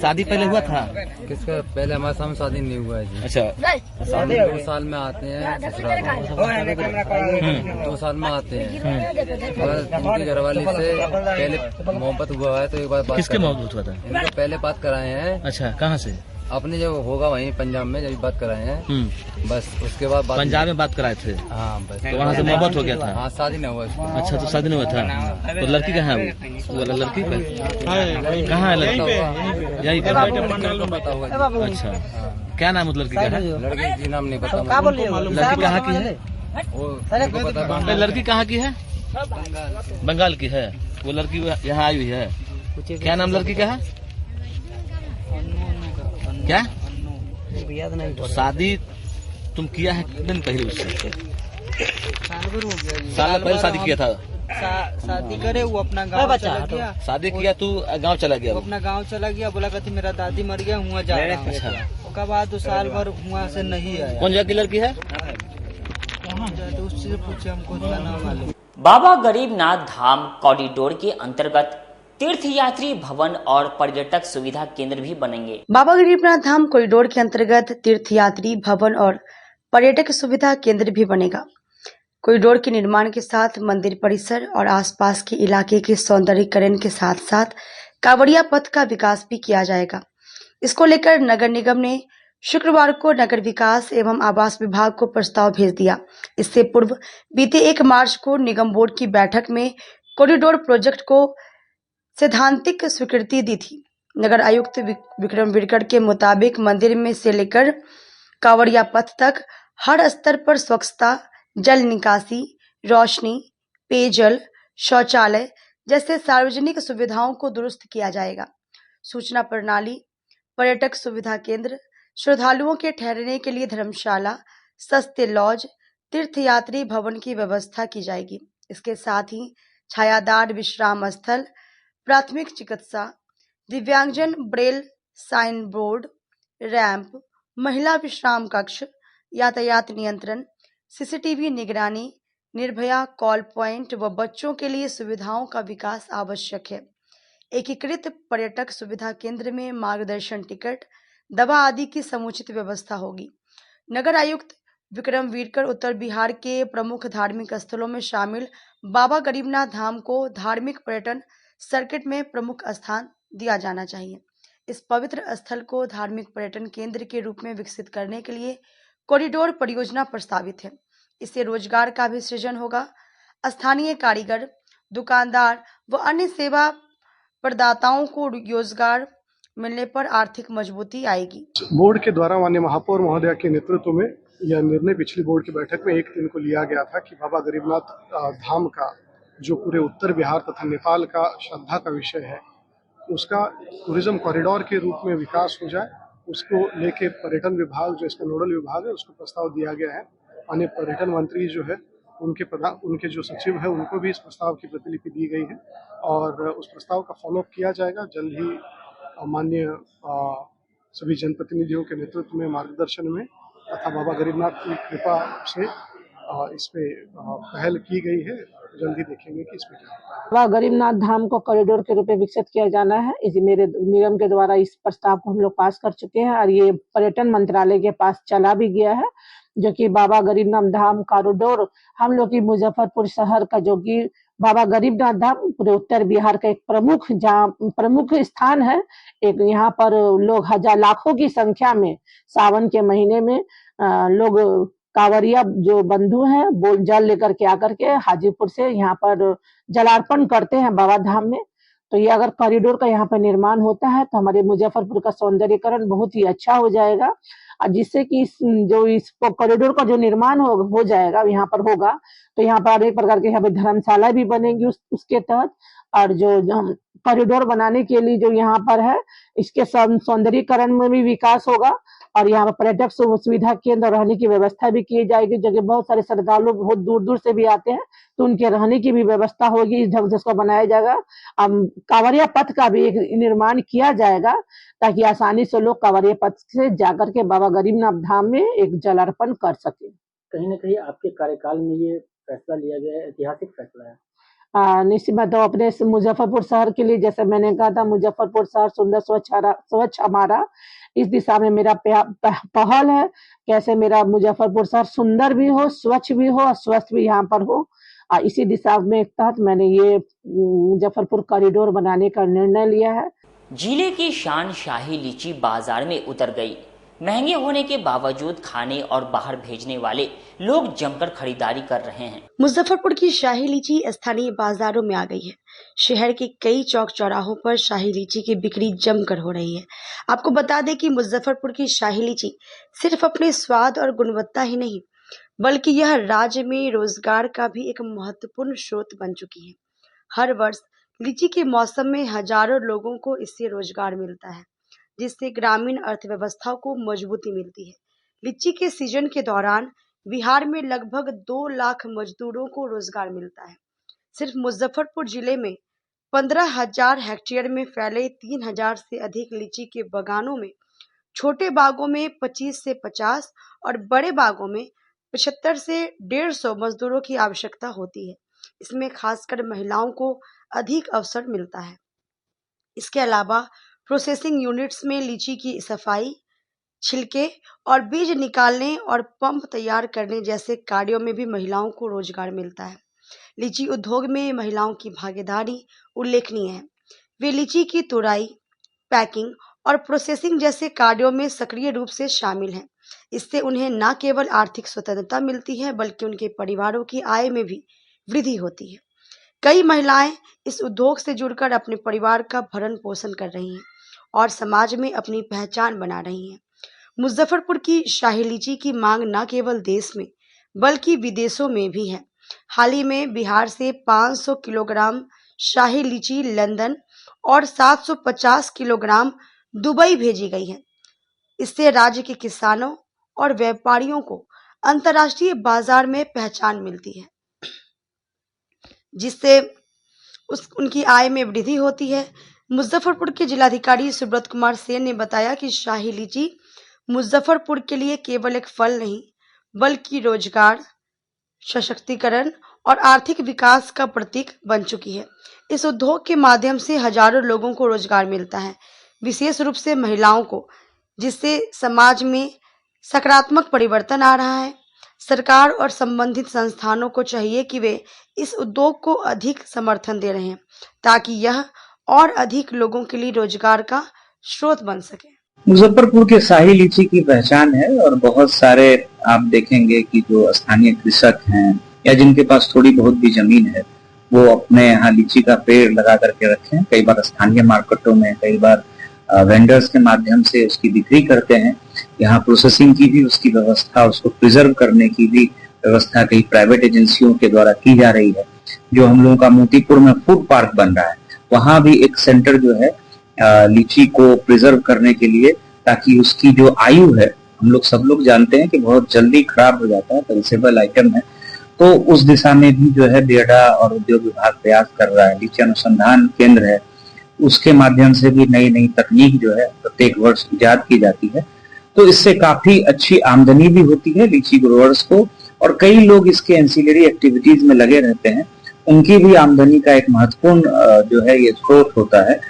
[SPEAKER 12] शादी पहले हुआ था?
[SPEAKER 13] किसका? पहले हमारे सामने शादी नहीं हुआ है जी।
[SPEAKER 12] अच्छा।
[SPEAKER 13] शादी 2 साल में आते हैं ससुराल, 2 साल में आते हैं। उनकी घरवाली से पहले मोहब्बत हुआ है तो एक बार
[SPEAKER 12] किसके मोहब्बत हुआ था?
[SPEAKER 13] इनका पहले बात कराए हैं।
[SPEAKER 12] अच्छा, कहाँ से?
[SPEAKER 13] अपने जो होगा वहीं पंजाब में जब बात कराए हैं। बस उसके बाद
[SPEAKER 12] पंजाब में बात कराए थे?
[SPEAKER 13] हाँ बस।
[SPEAKER 12] तो वहाँ से मोहब्बत हो गया था?
[SPEAKER 13] हाँ, शादी नहीं हुआ।
[SPEAKER 12] अच्छा, तो शादी नहीं हुआ था। तो लड़की कहाँ है? वो लड़की कहाँ है? लड़की यही पर। अच्छा, क्या नाम है लड़की का?
[SPEAKER 13] लड़की की नाम नहीं पता।
[SPEAKER 12] लड़की कहाँ की है? लड़की कहाँ की है? बंगाल की है। वो लड़की यहाँ आई हुई है। क्या नाम लड़की का है? क्या याद नहीं? शादी तुम किया है कितने दिन पहले? उससे साल पहले शादी किया था?
[SPEAKER 14] शादी करे वो अपना गाँव चला गया।
[SPEAKER 12] शादी किया तू गांव चला गया?
[SPEAKER 14] अपना गाँव चला गया, बोला कहती मेरा दादी मर गया, हुआ जा रहा है। अच्छा। उसके बाद 2 साल भर हुआ से नहीं आया।
[SPEAKER 12] कौन जगह की लड़की है?
[SPEAKER 14] तो उससे पूछे, हमको इतना नाम मालूम।
[SPEAKER 1] बाबा गरीबनाथ धाम कॉरिडोर के अंतर्गत तीर्थयात्री भवन और पर्यटक सुविधा केंद्र भी बनेंगे।
[SPEAKER 7] बाबा गरीबनाथ धाम कॉरिडोर के अंतर्गत तीर्थयात्री भवन और पर्यटक सुविधा केंद्र भी बनेगा। कॉरिडोर के निर्माण के साथ मंदिर परिसर और आसपास के इलाके के सौंदर्यीकरण के साथ साथ कांवड़िया पथ का विकास भी किया जाएगा। इसको लेकर नगर निगम ने शुक्रवार को नगर विकास एवं आवास विभाग को प्रस्ताव भेज दिया। इससे पूर्व बीते 1 मार्च को निगम बोर्ड की बैठक में कॉरिडोर प्रोजेक्ट को सैद्धांतिक स्वीकृति दी थी। नगर आयुक्त विक्रम विरकड़ के मुताबिक मंदिर में से लेकर कांवड़िया पथ तक हर स्तर पर स्वच्छता, जल निकासी, रोशनी, पेयजल, शौचालय जैसे सार्वजनिक सुविधाओं को दुरुस्त किया जाएगा। सूचना प्रणाली, पर्यटक सुविधा केंद्र, श्रद्धालुओं के ठहरने के लिए धर्मशाला, सस्ते लॉज, तीर्थयात्री भवन की व्यवस्था की जाएगी। इसके साथ ही छायादार विश्राम स्थल, प्राथमिक चिकित्सा, दिव्यांगजन ब्रेल साइन बोर्ड, रैंप, महिला विश्राम कक्ष, यातायात नियंत्रण, सीसीटीवी निगरानी, निर्भया कॉल पॉइंट व बच्चों के लिए सुविधाओं का विकास आवश्यक है। एकीकृत पर्यटक सुविधा केंद्र में मार्गदर्शन टिकट, दवा आदि की समुचित व्यवस्था होगी। नगर आयुक्त विक्रमवीरकर उत्तर बिहार के प्रमुख धार्मिक स्थलों में शामिल बाबा गरीबनाथ धाम को धार्मिक पर्यटन सर्किट में प्रमुख स्थान दिया जाना चाहिए। इस पवित्र स्थल को धार्मिक पर्यटन केंद्र के रूप में विकसित करने के लिए कॉरिडोर परियोजना प्रस्तावित है। इससे रोजगार का भी सृजन होगा। स्थानीय कारीगर, दुकानदार व अन्य सेवा प्रदाताओं को रोजगार मिलने पर आर्थिक मजबूती आएगी।
[SPEAKER 8] बोर्ड के द्वारा माननीय महापौर महोदया के नेतृत्व में यह निर्णय पिछली बोर्ड की बैठक में 1 दिन को लिया गया था कि बाबा गरीबनाथ धाम का जो पूरे उत्तर बिहार तथा नेपाल का श्रद्धा का विषय है, उसका टूरिज्म कॉरिडोर के रूप में विकास हो जाए। उसको लेके पर्यटन विभाग जो इसका नोडल विभाग है उसको प्रस्ताव दिया गया है। माननीय पर्यटन मंत्री जो है उनके जो सचिव है उनको भी इस प्रस्ताव की प्रतिलिपि दी गई है और उस प्रस्ताव का फॉलोअप किया जाएगा। जल्द ही माननीय सभी जनप्रतिनिधियों के नेतृत्व में, मार्गदर्शन में तथा बाबा गरीबनाथ की कृपा से इस पे पहल की गई है। जल्द ही देखेंगे कि इसमें क्या है।
[SPEAKER 9] बाबा गरीबनाथ धाम को कॉरिडोर के रूप में विकसित किया जाना है। इस मेरे निगम के द्वारा इस प्रस्ताव को हम लोग पास कर चुके हैं और ये पर्यटन मंत्रालय के पास चला भी गया है, जो कि बाबा गरीबनाथ धाम कॉरिडोर हम लोग की मुजफ्फरपुर शहर का, जो कि बाबा गरीबनाथ धाम पूरे उत्तर बिहार का एक प्रमुख स्थान है। एक यहाँ पर लोग लाखों की संख्या में सावन के महीने में लोग कांवरिया जो बंधु हैं वो जल लेकर के आकर के हाजीपुर से यहाँ पर जलार्पण करते हैं बाबा धाम में। तो ये अगर कॉरिडोर का यहाँ पर निर्माण होता है तो हमारे मुजफ्फरपुर का सौंदर्यीकरण बहुत ही अच्छा हो जाएगा और जिससे कि इस कॉरिडोर का जो निर्माण हो जाएगा यहाँ पर होगा तो यहाँ पर अनेक प्रकार के यहाँ पे धर्मशाला भी बनेंगी उसके तहत। और जो कॉरिडोर बनाने के लिए जो यहाँ पर है इसके सौंदर्यीकरण में भी विकास होगा और यहाँ पर पर्यटक सुविधा केंद्र रहने की व्यवस्था भी की जाएगी, जबकि बहुत सारे श्रद्धालु बहुत दूर दूर से भी आते हैं तो उनके रहने की भी व्यवस्था होगी। इस ढंग से इसको बनाया जाएगा। कांवरिया पथ का भी एक निर्माण किया जाएगा ताकि आसानी से लोग कांवरिया पथ से जाकर के बाबा गरीबनाथ धाम में एक जलार्पण कर सके।
[SPEAKER 10] कहीं न कहीं आपके कार्यकाल में ये फैसला लिया गया है, ऐतिहासिक फैसला है।
[SPEAKER 9] निश्चित बात है। अपने मुजफ्फरपुर शहर के लिए, जैसे मैंने कहा था, मुजफ्फरपुर शहर सुंदर स्वच्छ हमारा, इस दिशा में मेरा पहल है। कैसे मेरा मुजफ्फरपुर शहर सुंदर भी हो, स्वच्छ भी हो और स्वस्थ भी यहाँ पर हो। इसी दिशा में तहत मैंने ये मुजफ्फरपुर कॉरिडोर बनाने का निर्णय लिया है।
[SPEAKER 1] जिले की शान शाही लीची बाजार में उतर गई। महंगे होने के बावजूद खाने और बाहर भेजने वाले लोग जमकर खरीदारी कर रहे हैं।
[SPEAKER 7] मुजफ्फरपुर की शाही लीची स्थानीय बाजारों में आ गई है। शहर के कई चौक चौराहों पर शाही लीची की बिक्री जमकर हो रही है। आपको बता दें कि मुजफ्फरपुर की शाही लीची सिर्फ अपने स्वाद और गुणवत्ता ही नहीं, बल्कि यह राज्य में रोजगार का भी एक महत्वपूर्ण स्रोत बन चुकी है। हर वर्ष लीची के मौसम में हजारों लोगों को इससे रोजगार मिलता है, जिससे ग्रामीण अर्थव्यवस्था को मजबूती मिलती है। लीची के सीजन के दौरान बिहार में लगभग 2 लाख मजदूरों को रोजगार मिलता है। सिर्फ मुजफ्फरपुर जिले में 15,000 हेक्टेयर में फैले 3,000 से अधिक लीची के बागानों में छोटे बागों में 25 से 50 और बड़े बागों में 75 से 150 मजदूरों की आवश्यकता होती है। इसमें खासकर महिलाओं को अधिक अवसर मिलता है। इसके अलावा प्रोसेसिंग यूनिट्स में लीची की सफाई, छिलके और बीज निकालने और पंप तैयार करने जैसे कार्यों में भी महिलाओं को रोजगार मिलता है। लीची उद्योग में महिलाओं की भागीदारी उल्लेखनीय है। वे लीची की तुड़ाई, पैकिंग और प्रोसेसिंग जैसे कार्यों में सक्रिय रूप से शामिल हैं। इससे उन्हें न केवल आर्थिक स्वतंत्रता मिलती है, बल्कि उनके परिवारों की आय में भी वृद्धि होती है। कई महिलाएं इस उद्योग से जुड़कर अपने परिवार का भरण पोषण कर रही हैं और समाज में अपनी पहचान बना रही हैं। मुजफ्फरपुर की शाही लीची की मांग न केवल देश में बल्कि विदेशों में भी है। हाल ही में बिहार से 500 किलोग्राम शाही लीची लंदन और 750 किलोग्राम दुबई भेजी गई है। इससे राज्य के किसानों और व्यापारियों को अंतर्राष्ट्रीय बाजार में पहचान मिलती है, जिससे उनकी आय में वृद्धि होती है। मुजफ्फरपुर के जिलाधिकारी सुब्रत कुमार सेन ने बताया कि शाही लीची मुजफ्फरपुर के लिए केवल एक फल नहीं बल्कि रोजगार, सशक्तिकरण और आर्थिक विकास का प्रतीक बन चुकी है। इस उद्योग के माध्यम से हजारों लोगों को रोजगार मिलता है, विशेष रूप से महिलाओं को, जिससे समाज में सकारात्मक परिवर्तन आ रहा है। सरकार और संबंधित संस्थानों को चाहिए कि वे इस उद्योग को अधिक समर्थन दे रहे हैं ताकि यह और अधिक लोगों के लिए रोजगार का स्रोत बन सके।
[SPEAKER 15] मुजफ्फरपुर के शाही लीची की पहचान है और बहुत सारे आप देखेंगे कि जो स्थानीय कृषक हैं या जिनके पास थोड़ी बहुत भी जमीन है वो अपने यहाँ लीची का पेड़ लगा करके रखे हैं। कई बार स्थानीय मार्केटों में, कई बार वेंडर्स के माध्यम से उसकी बिक्री करते हैं। यहाँ प्रोसेसिंग की भी उसकी व्यवस्था, उसको प्रिजर्व करने की भी व्यवस्था कई प्राइवेट एजेंसियों के द्वारा की जा रही है। जो हम लोगों का मोतीपुर में फूड पार्क बन रहा है, वहाँ भी एक सेंटर जो है लीची को प्रिजर्व करने के लिए, ताकि उसकी जो आयु है, हम लोग सब लोग जानते हैं कि बहुत जल्दी खराब हो जाता है, पेरिसेबल आइटम है, तो उस दिशा में भी जो है बेड़ा और उद्योग विभाग प्रयास कर रहा है। लीची अनुसंधान केंद्र है, उसके माध्यम से भी नई नई तकनीक जो है प्रत्येक वर्ष इजाद की जाती है, तो इससे काफी अच्छी आमदनी भी होती है लीची ग्रोवर्स को, और कई लोग इसके एंसिलरी एक्टिविटीज में लगे रहते हैं, उनकी भी आमदनी का एक महत्वपूर्ण जो है ये स्रोत होता है।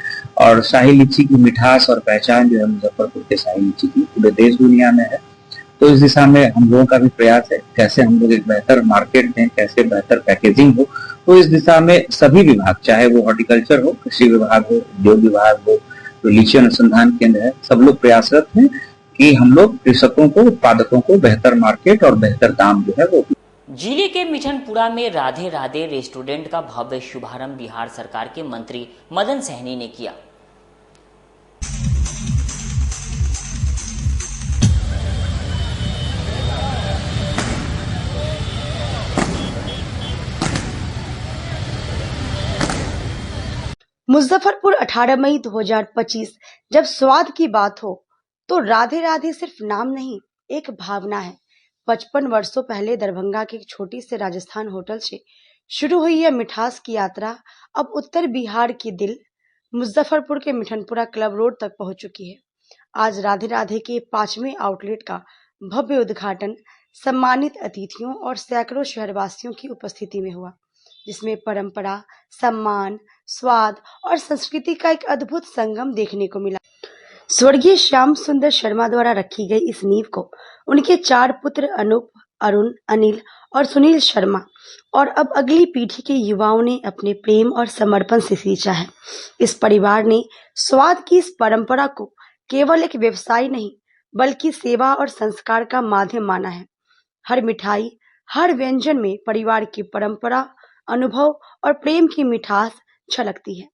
[SPEAKER 15] और शाही लीची की मिठास और पहचान जो है मुजफ्फरपुर के शाही लीची की पूरे देश दुनिया में है। तो इस दिशा में हम लोगों का भी प्रयास है, कैसे हम लोग एक बेहतर मार्केट दें, कैसे बेहतर पैकेजिंग हो। तो इस दिशा में सभी विभाग, चाहे वो हॉर्टिकल्चर हो, कृषि विभाग हो, उद्योग विभाग हो, तो लीची अनुसंधान केंद्र है, सब लोग प्रयासरत हैं कि हम लोग कृषकों को, उत्पादकों को बेहतर मार्केट और बेहतर दाम जो है वो।
[SPEAKER 1] जिले के मिठनपुरा में राधे राधे रेस्टोरेंट का भव्य शुभारंभ बिहार सरकार के मंत्री मदन सहनी ने किया।
[SPEAKER 7] मुजफ्फरपुर 18 मई 2025। जब स्वाद की बात हो तो राधे राधे सिर्फ नाम नहीं, एक भावना है। 55 वर्षों पहले दरभंगा के एक छोटी से राजस्थान होटल से शुरू हुई यह मिठास की यात्रा अब उत्तर बिहार की दिल मुजफ्फरपुर के मिठनपुरा क्लब रोड तक पहुंच चुकी है। आज राधे राधे के 5वें आउटलेट का भव्य उद्घाटन सम्मानित अतिथियों और सैकड़ों शहरवासियों की उपस्थिति में हुआ, जिसमें परंपरा, सम्मान, स्वाद और संस्कृति का एक अद्भुत संगम देखने को मिला। स्वर्गीय श्याम सुंदर शर्मा द्वारा रखी गई इस नींव को उनके 4 पुत्र अनूप, अरुण, अनिल और सुनील शर्मा और अब अगली पीढ़ी के युवाओं ने अपने प्रेम और समर्पण से सींचा है। इस परिवार ने स्वाद की इस परंपरा को केवल एक व्यवसाय नहीं बल्कि सेवा और संस्कार का माध्यम माना है। हर मिठाई, हर व्यंजन में परिवार की परंपरा, अनुभव और प्रेम की मिठास छलकती है।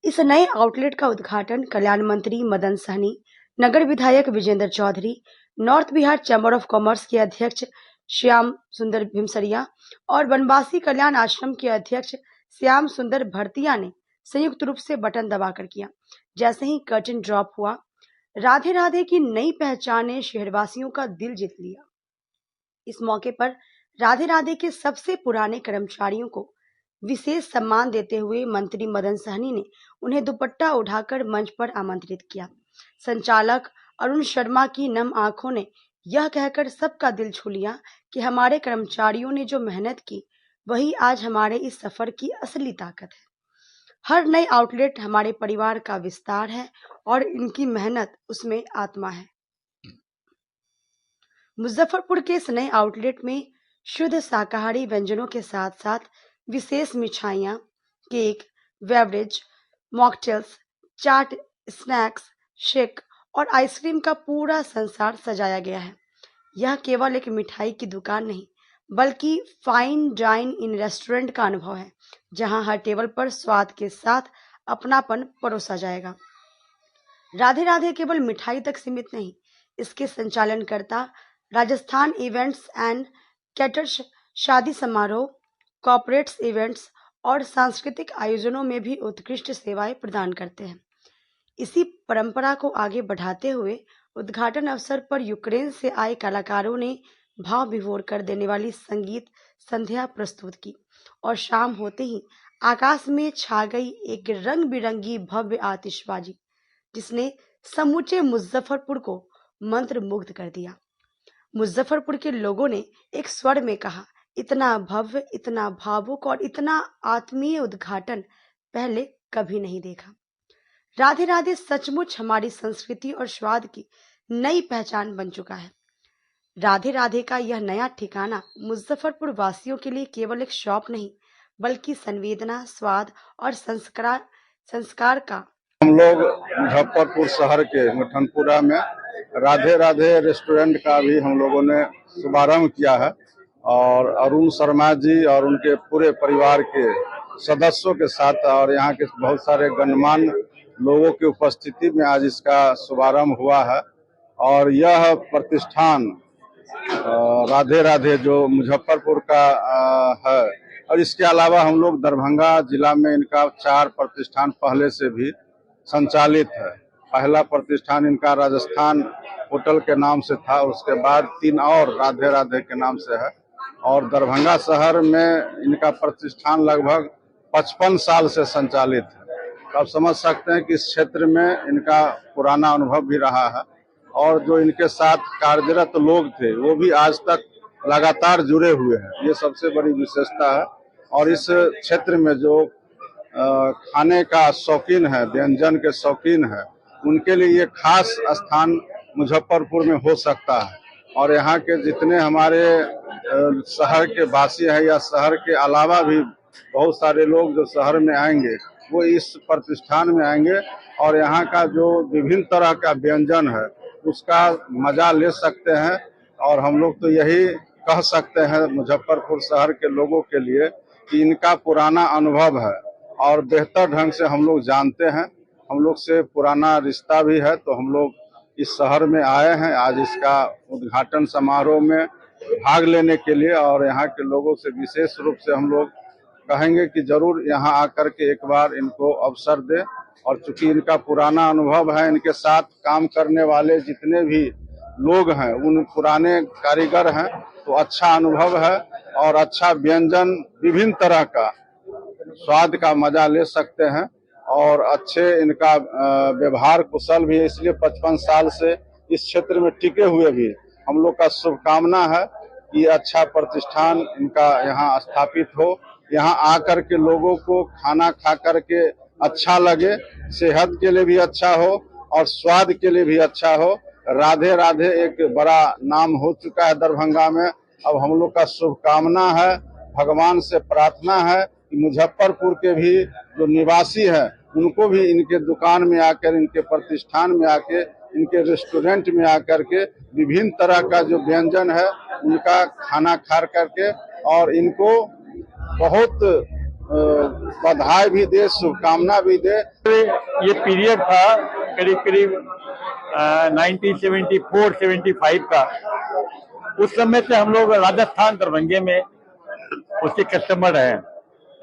[SPEAKER 7] इस नए आउटलेट का उद्घाटन कल्याण मंत्री मदन सहनी, नगर विधायक Vijendra Chaudhary, north Bihar chamber of commerce के अध्यक्ष श्याम सुंदर भीमसरिया और वनवासी कल्याण आश्रम के अध्यक्ष श्याम सुंदर भरतिया ने संयुक्त रूप से बटन दबाकर किया। जैसे ही कर्टन ड्रॉप हुआ, राधे राधे की नई पहचान ने शहरवासियों का दिल जीत लिया। इस मौके पर राधे राधे के सबसे पुराने कर्मचारियों को विशेष सम्मान देते हुए मंत्री मदन सहनी ने उन्हें दुपट्टा उठाकर मंच पर आमंत्रित किया। संचालक अरुण शर्मा की नम आंखों ने यह कहकर सबका दिल छू लिया कि हमारे कर्मचारियों ने जो मेहनत की वही आज हमारे इस सफर की असली ताकत है। हर नए आउटलेट हमारे परिवार का विस्तार है और इनकी मेहनत उसमें आत्मा है। मुजफ्फरपुर के इस नए आउटलेट में शुद्ध शाकाहारी व्यंजनों के साथ साथ विशेष मिठाइयाँ, केक, बेवरेज, मॉकटेल्स, चाट, स्नैक्स, शेक और आइसक्रीम का पूरा संसार सजाया गया है। यह केवल एक मिठाई की दुकान नहीं बल्कि फाइन डाइन इन रेस्टोरेंट का अनुभव है, जहां हर टेबल पर स्वाद के साथ अपनापन परोसा जाएगा। राधे राधे केवल मिठाई तक सीमित नहीं, इसके संचालनकर्ता राजस्थान इवेंट्स एंड कैटर्स शादी समारोह, कॉर्पोरेट्स इवेंट्स और सांस्कृतिक आयोजनों में भी उत्कृष्ट सेवाएं प्रदान करते हैं। इसी परंपरा को आगे बढ़ाते हुए उद्घाटन अवसर पर यूक्रेन से आए कलाकारों ने भाव विभोर कर देने वाली संगीत संध्या प्रस्तुत की और शाम होते ही आकाश में छा गई एक रंग बिरंगी भव्य आतिशबाजी, जिसने समूचे मुजफ्फरपुर को मंत्र मुग्ध कर दिया। मुजफ्फरपुर के लोगों ने एक स्वर में कहा, इतना भव्य, इतना भावुक और इतना आत्मीय उद्घाटन पहले कभी नहीं देखा। राधे राधे सचमुच हमारी संस्कृति और स्वाद की नई पहचान बन चुका है। राधे राधे का यह नया ठिकाना मुजफ्फरपुर वासियों के लिए केवल एक शॉप नहीं, बल्कि संवेदना, स्वाद और संस्कार का।
[SPEAKER 3] हम लोग मुजफ्फरपुर शहर के मिठनपुरा में राधे राधे रेस्टोरेंट का भी हम लोगों ने शुभारंभ किया है और अरुण शर्मा जी और उनके पूरे परिवार के सदस्यों के साथ और यहाँ के बहुत सारे गणमान्य लोगों की उपस्थिति में आज इसका शुभारंभ हुआ है। और यह प्रतिष्ठान राधे राधे जो मुजफ्फरपुर का है और इसके अलावा हम लोग दरभंगा जिला में इनका 4 प्रतिष्ठान पहले से भी संचालित है। पहला प्रतिष्ठान इनका राजस्थान होटल के नाम से था, उसके बाद 3 और राधे राधे के नाम से है और दरभंगा शहर में इनका प्रतिष्ठान लगभग 55 साल से संचालित है। तो आप समझ सकते हैं कि इस क्षेत्र में इनका पुराना अनुभव भी रहा है और जो इनके साथ कार्यरत लोग थे वो भी आज तक लगातार जुड़े हुए हैं। ये सबसे बड़ी विशेषता है। और इस क्षेत्र में जो खाने का शौकीन है, व्यंजन के शौकीन है, उनके लिए ये खास स्थान मुजफ्फरपुर में हो सकता है। और यहाँ के जितने हमारे शहर के वासी हैं या शहर के अलावा भी बहुत सारे लोग जो शहर में आएंगे वो इस प्रतिष्ठान में आएंगे और यहाँ का जो विभिन्न तरह का व्यंजन है उसका मजा ले सकते हैं। और हम लोग तो यही कह सकते हैं मुजफ्फरपुर शहर के लोगों के लिए कि इनका पुराना अनुभव है और बेहतर ढंग से हम लोग जानते हैं, हम लोग से पुराना रिश्ता भी है। तो हम लोग इस शहर में आए हैं आज इसका उद्घाटन समारोह में भाग लेने के लिए और यहाँ के लोगों से विशेष रूप से हम लोग कहेंगे कि जरूर यहाँ आकर के एक बार इनको अवसर दें। और चूंकि इनका पुराना अनुभव है, इनके साथ काम करने वाले जितने भी लोग हैं उन पुराने कारीगर हैं, तो अच्छा अनुभव है और अच्छा व्यंजन विभिन्न तरह का स्वाद का मजा ले सकते हैं और अच्छे इनका व्यवहार कुशल भी है। इसलिए 55 साल से इस क्षेत्र में टिके हुए भी हम लोग का शुभकामना है कि अच्छा प्रतिष्ठान इनका यहाँ स्थापित हो, यहाँ आकर के लोगों को खाना खा करके अच्छा लगे, सेहत के लिए भी अच्छा हो और स्वाद के लिए भी अच्छा हो। राधे राधे एक बड़ा नाम हो चुका है दरभंगा में। अब हम लोग का शुभकामना है, भगवान से प्रार्थना है कि मुजफ्फरपुर के भी जो निवासी हैं उनको भी इनके दुकान में आकर, इनके प्रतिष्ठान में आके, इनके रेस्टोरेंट में आकर के विभिन्न तरह का जो व्यंजन है उनका खाना खा करके और इनको बहुत बधाई भी दे, शुभकामना भी दे।
[SPEAKER 16] ये पीरियड था करीब करीब 1974-75 का। उस समय से हम लोग राजस्थान दरभंगे में उसके कस्टमर हैं।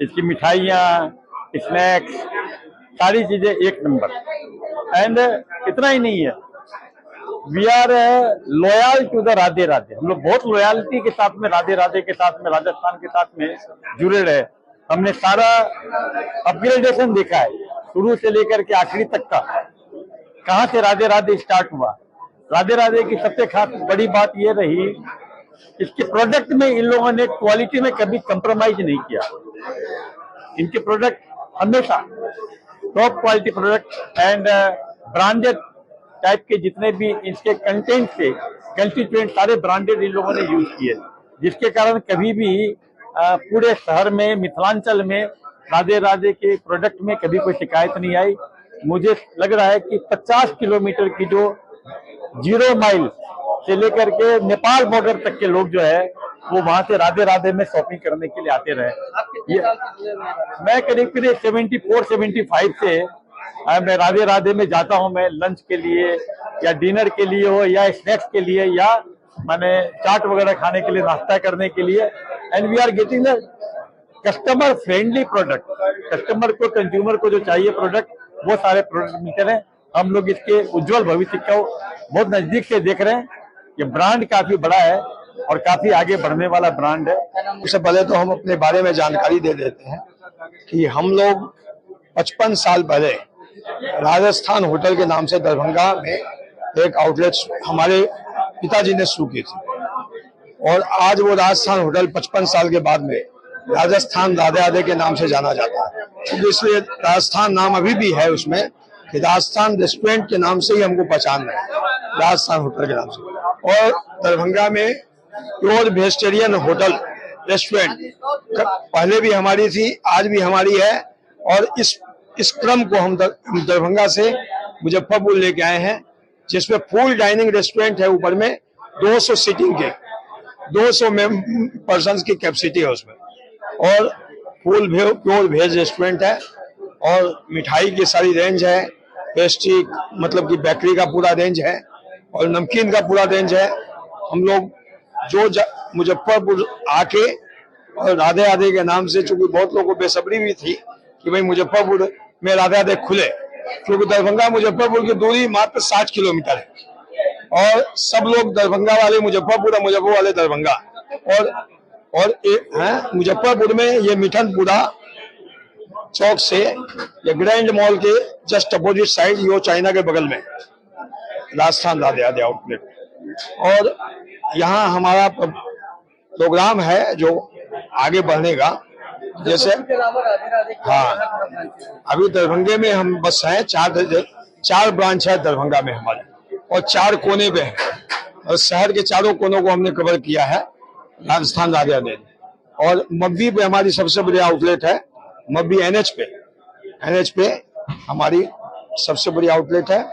[SPEAKER 16] इसकी मिठाइयाँ, स्नैक्स, सारी चीजें एक नंबर। एंड इतना ही नहीं है, we are loyal to the Radhe Radhe. हम लोग बहुत लॉयल्टी के साथ में राधे राधे के साथ में, राजस्थान के साथ में जुड़े रहे। हमने सारा अपग्रेडेशन देखा है शुरू से लेकर के आखिरी तक का। कहाँ से राधे राधे स्टार्ट हुआ। राधे राधे की सबसे खास बड़ी बात यह रही, इसके प्रोडक्ट में इन लोगों ने क्वालिटी में कभी कंप्रोमाइज नहीं किया। इनके प्रोडक्ट हमेशा top quality product and branded type के जितने भी इसके कंटेंट थे, कंस्टिट्यूएंट सारे ब्रांडेड इन लोगों ने यूज किए, जिसके कारण कभी भी पूरे शहर में, मिथिलांचल में राधे राधे के प्रोडक्ट में कभी कोई शिकायत नहीं आई। मुझे लग रहा है कि 50 किलोमीटर की जो 0 माइल से लेकर के नेपाल बॉर्डर तक के लोग जो है वो वहां से राधे राधे में शॉपिंग करने के लिए आते रहे। मैं करीब करीब 74-75 से मैं राधे राधे में जाता हूं। मैं लंच के लिए या डिनर के लिए हो या स्नैक्स के लिए या मैंने चाट वगैरह खाने के लिए, नाश्ता करने के लिए। And we are getting the customer friendly product. Customer को, कंज्यूमर को जो चाहिए प्रोडक्ट, वो सारे प्रोडक्ट मिलते रहे। हम लोग इसके उज्जवल भविष्य को बहुत नजदीक से देख रहे हैं। ये ब्रांड काफी बड़ा है और काफी आगे बढ़ने वाला ब्रांड है।
[SPEAKER 17] उससे पहले तो हम अपने बारे में जानकारी दे देते हैं कि हम लोग 55 साल पहले राजस्थान होटल के नाम से दरभंगा में एक आउटलेट हमारे पिताजी ने शुरू की थी, और आज वो राजस्थान होटल 55 साल के बाद में राजस्थान दादे आदे के नाम से जाना जाता है। तो इसलिए राजस्थान नाम अभी भी है उसमें, कि राजस्थान रेस्टोरेंट के नाम से ही हमको पहचान है, राजस्थान होटल के नाम से। और दरभंगा में प्योर वेजिटेरियन होटल रेस्टोरेंट पहले भी हमारी थी, आज भी हमारी है, और इस क्रम को हम दरभंगा से मुजफ्फरपुर लेके आए हैं, जिसमें फुल डाइनिंग रेस्टोरेंट है, ऊपर में 200 सीटिंग के 200 पर्सन की कैपेसिटी है उसमें, और फुल प्योर वेज रेस्टोरेंट है, और मिठाई की सारी रेंज है, पेस्ट्री मतलब कि बेकरी का पूरा रेंज है, और नमकीन का पूरा रेंज है। हम लोग जो मुजफ्फरपुर आके और राधे आधे के नाम से, चूंकि बहुत लोगों को बेसब्री भी थी कि भाई मुजफ्फरपुर में राधे आधे खुले, क्योंकि दरभंगा मुजफ्फरपुर की दूरी मात्र 60 किलोमीटर है, और सब लोग दरभंगा वाले मुजफ्फरपुर और मुजफ्फरपुर वाले दरभंगा। और मुजफ्फरपुर में ये मिठनपुरा चौक से ये ग्रैंड मॉल के जस्ट अपोजिट साइड, यो चाइना के बगल में राजस्थान दादे आदे आउटलेट। और यहाँ हमारा प्रोग्राम है जो आगे बढ़ने का, जैसे अभी दरभंगे में हम बस हैं, 4 ब्रांच है दरभंगा में हमारे, और 4 कोने पे है, और शहर के चारों कोनों को हमने कवर किया है राजस्थान दादे आदे। और मब्बी पे हमारी सबसे बड़ी आउटलेट है, मब्बी एनएच पे हमारी सबसे बड़ी आउटलेट है।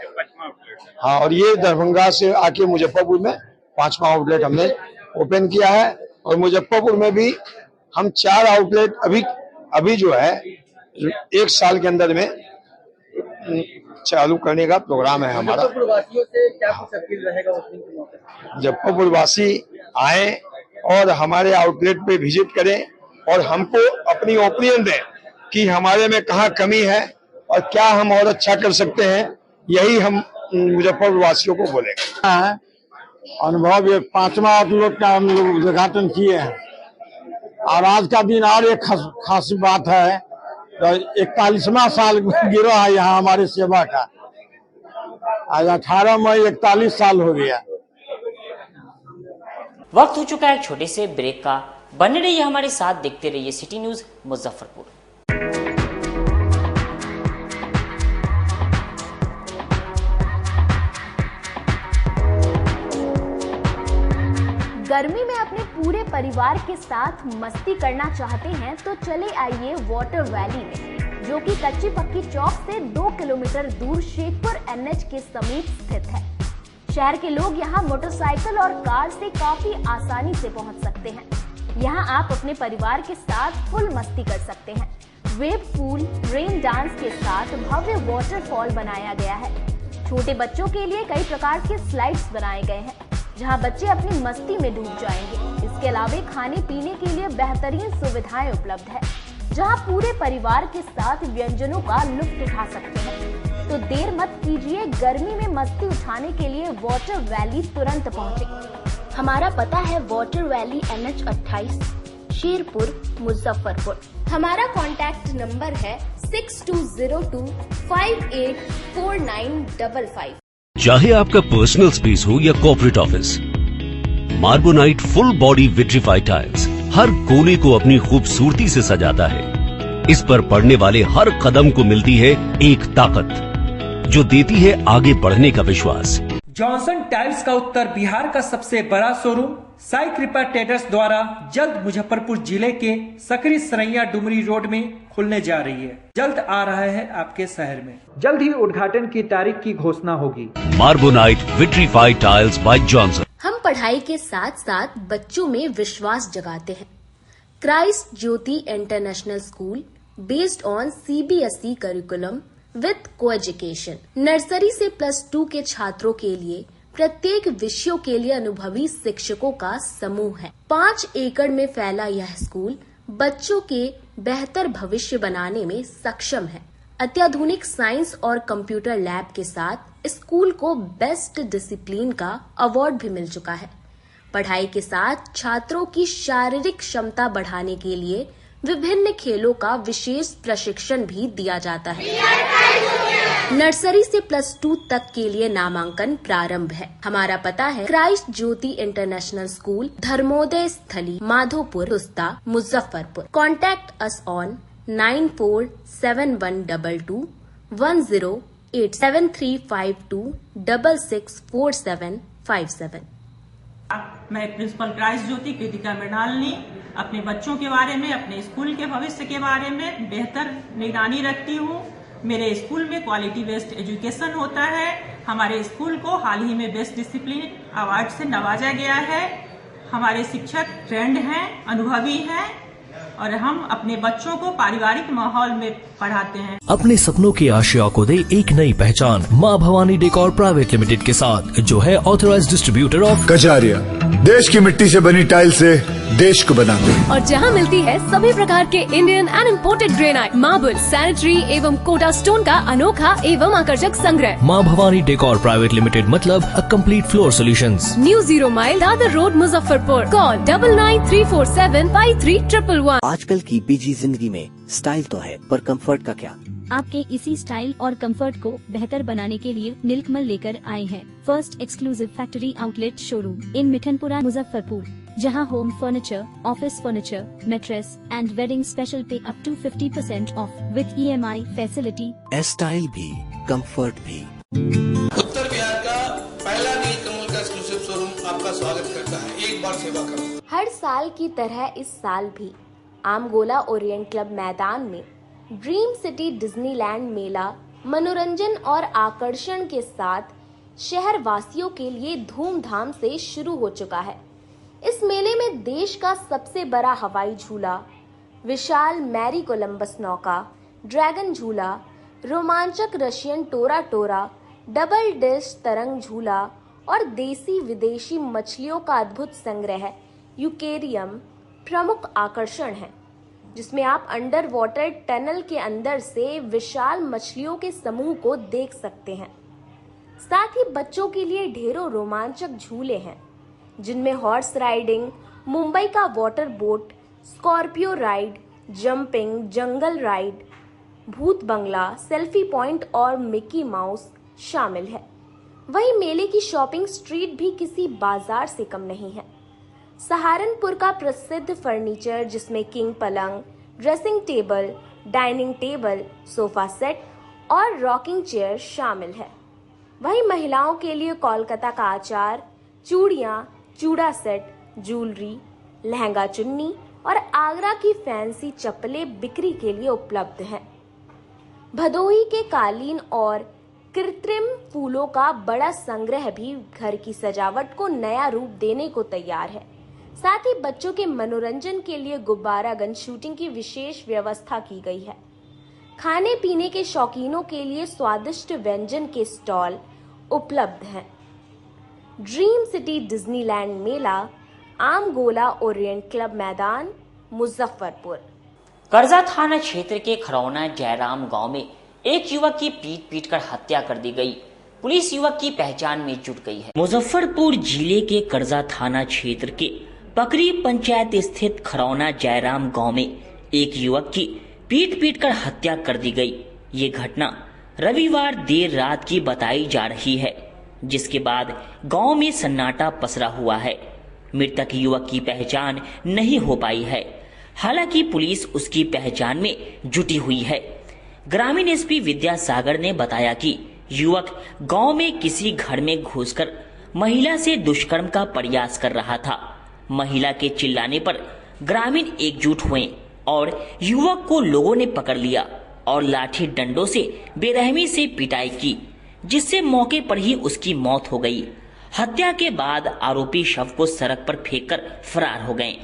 [SPEAKER 17] हाँ, और ये दरभंगा से आके मुजफ्फरपुर में 5वां आउटलेट हमने ओपन किया है, और मुजफ्फरपुर में भी हम 4 आउटलेट अभी जो है 1 साल के अंदर में चालू करने का प्रोग्राम है हमारा।
[SPEAKER 10] मुजफ्फरपुरवासियों से क्या कुछ अपील रहेगा ओपनिंग के मौके पर?
[SPEAKER 17] मुजफ्फरपुरवासी आए और हमारे आउटलेट पे विजिट करें, और हमको अपनी ओपिनियन दें कि हमारे में कहाँ कमी है और क्या हम और अच्छा कर सकते हैं। यही हम मुजफ्फरपुर वासियों को बोलेंगे।
[SPEAKER 16] अनुभव ये 5वां आउटलेट का हम लोग उद्घाटन किए हैं, और आज का दिन और एक खासी बात है, तो 41वां साल गिरा है यहाँ हमारे सेवा का। आज 18 मई 41 साल हो गया।
[SPEAKER 1] वक्त हो चुका है एक छोटे से ब्रेक का। बने रहिए हमारे साथ, देखते रहिए सिटी न्यूज मुजफ्फरपुर।
[SPEAKER 2] गर्मी में अपने पूरे परिवार के साथ मस्ती करना चाहते हैं तो चले आइए वाटर वैली में, जो कि कच्ची पक्की चौक से 2 किलोमीटर दूर शेखपुर एनएच के समीप स्थित है। शहर के लोग यहाँ मोटरसाइकिल और कार से काफी आसानी से पहुँच सकते हैं। यहाँ आप अपने परिवार के साथ फुल मस्ती कर सकते हैं। वेव पूल, रेन डांस के साथ भव्य वाटरफॉल बनाया गया है। छोटे बच्चों के लिए कई प्रकार के स्लाइड्स बनाए गए हैं, जहां बच्चे अपनी मस्ती में डूब जाएंगे। इसके अलावा खाने पीने के लिए बेहतरीन सुविधाएं उपलब्ध है, जहां पूरे परिवार के साथ व्यंजनों का लुत्फ उठा सकते हैं। तो देर मत कीजिए, गर्मी में मस्ती उठाने के लिए वाटर वैली तुरंत पहुंचे। हमारा पता है water valley NH 28, Sherpur, Muzaffarpur. हमारा कॉन्टैक्ट नंबर है 6202 584955।
[SPEAKER 18] चाहे आपका पर्सनल स्पेस हो या corporate office, Marbonite full body vitrified tiles हर कोने को अपनी खूबसूरती से सजाता है। इस पर पड़ने वाले हर कदम को मिलती है एक ताकत, जो देती है आगे बढ़ने का विश्वास।
[SPEAKER 6] जॉनसन टाइल्स का उत्तर बिहार का सबसे बड़ा शोरूम साई कृपा ट्रेडर्स द्वारा जल्द मुजफ्फरपुर जिले के सकरी सरैया डुमरी रोड में खुलने जा रही है। जल्द आ रहा है आपके शहर में। जल्द ही उद्घाटन की तारीख की घोषणा होगी।
[SPEAKER 18] मार्बोनाइट विट्रीफाइड टाइल्स बाय जॉनसन।
[SPEAKER 2] हम पढ़ाई के साथ साथ बच्चों में विश्वास जगाते हैं। Christ Jyoti international school based on CBSE curriculum with co-education. Nursery से +2 के छात्रों के लिए प्रत्येक विषयों के लिए अनुभवी शिक्षकों का समूह है। 5 एकड़ में फैला यह स्कूल बच्चों के बेहतर भविष्य बनाने में सक्षम है। अत्याधुनिक साइंस और कंप्यूटर लैब के साथ स्कूल को बेस्ट डिसिप्लिन का अवार्ड भी मिल चुका है। पढ़ाई के साथ छात्रों की शारीरिक क्षमता बढ़ाने के लिए विभिन्न खेलों का विशेष प्रशिक्षण भी दिया जाता है।
[SPEAKER 19] नर्सरी से +2 तक के लिए नामांकन प्रारंभ है। हमारा पता है Christ Jyoti international school, Dharmoday Sthali, Madhopur, Rusta, Muzaffarpur. Contact us on 947122108735266475
[SPEAKER 20] मैं प्रिंसिपल क्राइस्ट ज्योति कृतिका मृणालिनी अपने बच्चों के बारे में, अपने स्कूल के भविष्य के बारे में बेहतर निगरानी रखती हूँ। मेरे स्कूल में क्वालिटी बेस्ड एजुकेशन होता है। हमारे स्कूल को हाल ही में बेस्ट डिसिप्लिन अवार्ड से नवाजा गया है। हमारे शिक्षक ट्रेंड हैं, अनुभवी हैं और हम अपने बच्चों को पारिवारिक माहौल में पढ़ाते हैं।
[SPEAKER 21] अपने सपनों की आशिया को दे एक नई पहचान माँ भवानी डेकोर प्राइवेट लिमिटेड के साथ, जो है ऑथराइज्ड डिस्ट्रीब्यूटर ऑफ
[SPEAKER 22] कजारिया। देश की मिट्टी से बनी टाइल से देश को बनाते हैं।
[SPEAKER 23] और जहां मिलती है सभी प्रकार के Indian and imported granite, marble, sanitary एवं कोटा स्टोन का अनोखा एवं आकर्षक संग्रह।
[SPEAKER 21] माँ भवानी डेकोर प्राइवेट लिमिटेड मतलब a complete floor solutions.
[SPEAKER 23] New 0 mile Dadar road, Muzaffarpur. Call 9934753111।
[SPEAKER 24] आजकल की बिजी जिंदगी में स्टाइल तो है, पर कंफर्ट का क्या?
[SPEAKER 25] आपके इसी स्टाइल और कंफर्ट को बेहतर बनाने के लिए नीलकमल लेकर आए हैं first exclusive factory outlet showroom in Mithanpura, Muzaffarpur, जहां home furniture, office furniture, mattress and wedding special पे up to 50% off with EMI facility.
[SPEAKER 24] Style भी, कंफर्ट भी।
[SPEAKER 26] उत्तर बिहार का पहला नीलकमल का एक्सक्लूसिव शोरूम आपका स्वागत करता है। एक बार सेवा करो।
[SPEAKER 2] हर साल की तरह इस साल भी आमगोला ओरिएंट क्लब मैदान में ड्रीम सिटी डिज्नीलैंड मेला मनोरंजन और आकर्षण के साथ शहर वासियों के लिए धूमधाम से शुरू हो चुका है। इस मेले में देश का सबसे बड़ा हवाई झूला, विशाल मैरी कोलंबस नौका, ड्रैगन झूला, रोमांचक रशियन टोरा टोरा, डबल डिश तरंग झूला और देसी विदेशी मछलियों का अद्भुत संग्रह यूकेरियम प्रमुख आकर्षण है, जिसमें आप अंडर वाटर टनल के अंदर से विशाल मछलियों के समूह को देख सकते हैं। साथ ही बच्चों के लिए ढेरों रोमांचक झूले हैं, जिनमें हॉर्स राइडिंग, मुंबई का water boat, Scorpio ride, jumping, जंगल राइड, भूत बंगला, सेल्फी पॉइंट और मिकी माउस शामिल है। वहीं मेले की शॉपिंग स्ट्रीट भी किसी बाजार से कम नहीं है। सहारनपुर का प्रसिद्ध फर्नीचर, जिसमें किंग पलंग, dressing table, dining table, sofa set और रॉकिंग चेयर शामिल है। वहीं महिलाओं के लिए कोलकाता का आचार, चूड़ियां, चूड़ा सेट, ज्वेलरी, लहंगा चुन्नी और आगरा की फैंसी चप्पलें बिक्री के लिए उपलब्ध हैं। भदोही के कालीन और कृत्रिम फूलों का बड़ा संग्रह भी घर की सजावट को नया रूप देने को तैयार है। साथ ही बच्चों के मनोरंजन के लिए गुब्बारा गन शूटिंग की विशेष व्यवस्था की गई है। खाने पीने के शौकीनों के लिए स्वादिष्ट व्यंजन के स्टॉल उपलब्ध हैं। ड्रीम सिटी डिज्नीलैंड मेला, आमगोला ओरिएंट क्लब मैदान, मुजफ्फरपुर।
[SPEAKER 1] कर्जा थाना क्षेत्र के खरौना जयराम गांव में एक युवक की पीट कर हत्या कर दी गई। पुलिस युवक की पहचान में जुट गई है। मुजफ्फरपुर जिले के कर्जा थाना क्षेत्र के पकरी पंचायत स्थित खरौना जयराम गांव में एक युवक की पीट कर हत्या कर दी गई। ये घटना रविवार देर रात की बताई जा रही है, जिसके बाद गांव में सन्नाटा पसरा हुआ है। मृतक युवक की पहचान नहीं हो पाई है। हालांकि पुलिस उसकी पहचान में जुटी हुई है। ग्रामीण एसपी विद्यासागर ने बताया कि युवक गांव में किसी घर में घुसकर महिला से दुष्कर्म का प्रयास कर रहा था। महिला के चिल्लाने पर ग्रामीण एकजुट हुए और युवक को लोगों ने पकड़ लिया और लाठी डंडों से बेरहमी से पिटाई की, जिससे मौके पर ही उसकी मौत हो गई। हत्या के बाद आरोपी शव को सड़क पर फेंककर फरार हो गए।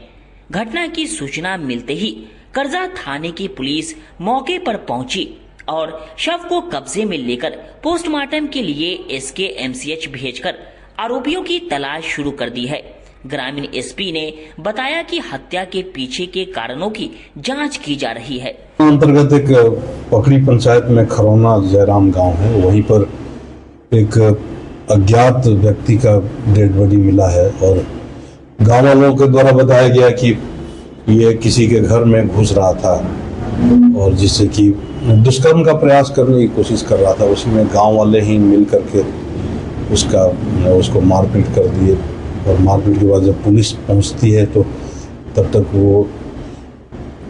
[SPEAKER 1] घटना की सूचना मिलते ही कर्जा थाने की पुलिस मौके पर पहुंची और शव को कब्जे में लेकर पोस्टमार्टम के लिए SKMCH भेजकर आरोपियों की तलाश शुरू कर दी है। ग्रामीण एसपी ने बताया कि हत्या के पीछे के कारणों की जांच की जा रही है।
[SPEAKER 11] अंतर्गत एक पकड़ी पंचायत में खरौना जयराम गांव है, वहीं पर एक अज्ञात व्यक्ति का डेड बॉडी मिला है और गांव वालों के द्वारा बताया गया कि ये किसी के घर में घुस रहा था और जिससे कि दुष्कर्म का प्रयास करने की कोशिश कर रहा था। उसी में गांव वाले ही मिल करके उसको मारपीट कर दिए, और मारपीट के बाद जब पुलिस पहुंचती है तो तब तक वो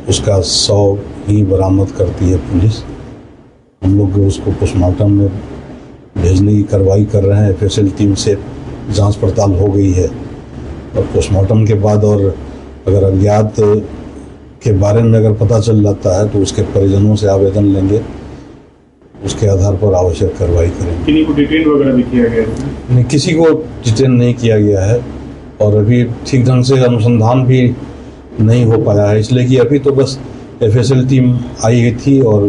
[SPEAKER 11] उसका शव ही बरामद करती है पुलिस। हम लोग उसको पोस्टमार्टम में भेजने की कार्रवाई कर रहे हैं। एफएसएल टीम से जांच पड़ताल हो गई है, और पोस्टमार्टम के बाद और अगर अज्ञात के बारे में अगर पता चल जाता है तो उसके परिजनों से आवेदन लेंगे, उसके आधार पर आवश्यक कार्रवाई करेंगे।
[SPEAKER 4] किसी को डिटेन वगैरह भी किया गया है?
[SPEAKER 11] नहीं, किसी को डिटेन नहीं किया गया है, और अभी ठीक ढंग से अनुसंधान भी नहीं हो पाया है, इसलिए कि अभी तो बस एफएसएल टीम आई गई थी और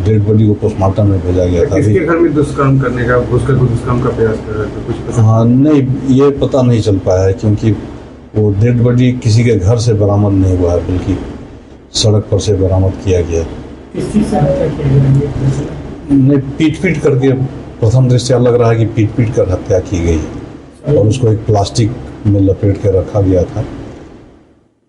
[SPEAKER 11] डेड बॉडी को पोस्टमार्टम में भेजा गया था।
[SPEAKER 4] किसके घर में दुष्कर्म करने का, दुष्कर्म का प्रयास कर रहा था, कुछ पता?
[SPEAKER 11] हाँ, नहीं, ये पता नहीं चल पाया है, क्योंकि वो डेड बॉडी किसी के घर से बरामद नहीं हुआ है, बल्कि सड़क पर से बरामद किया गया।
[SPEAKER 4] किस चीज से हत्या किया गया?
[SPEAKER 11] नहीं, पीट करके, प्रथम दृष्टया लग रहा है कि पीट कर हत्या की गई, और उसको एक प्लास्टिक में लपेट के रखा गया था।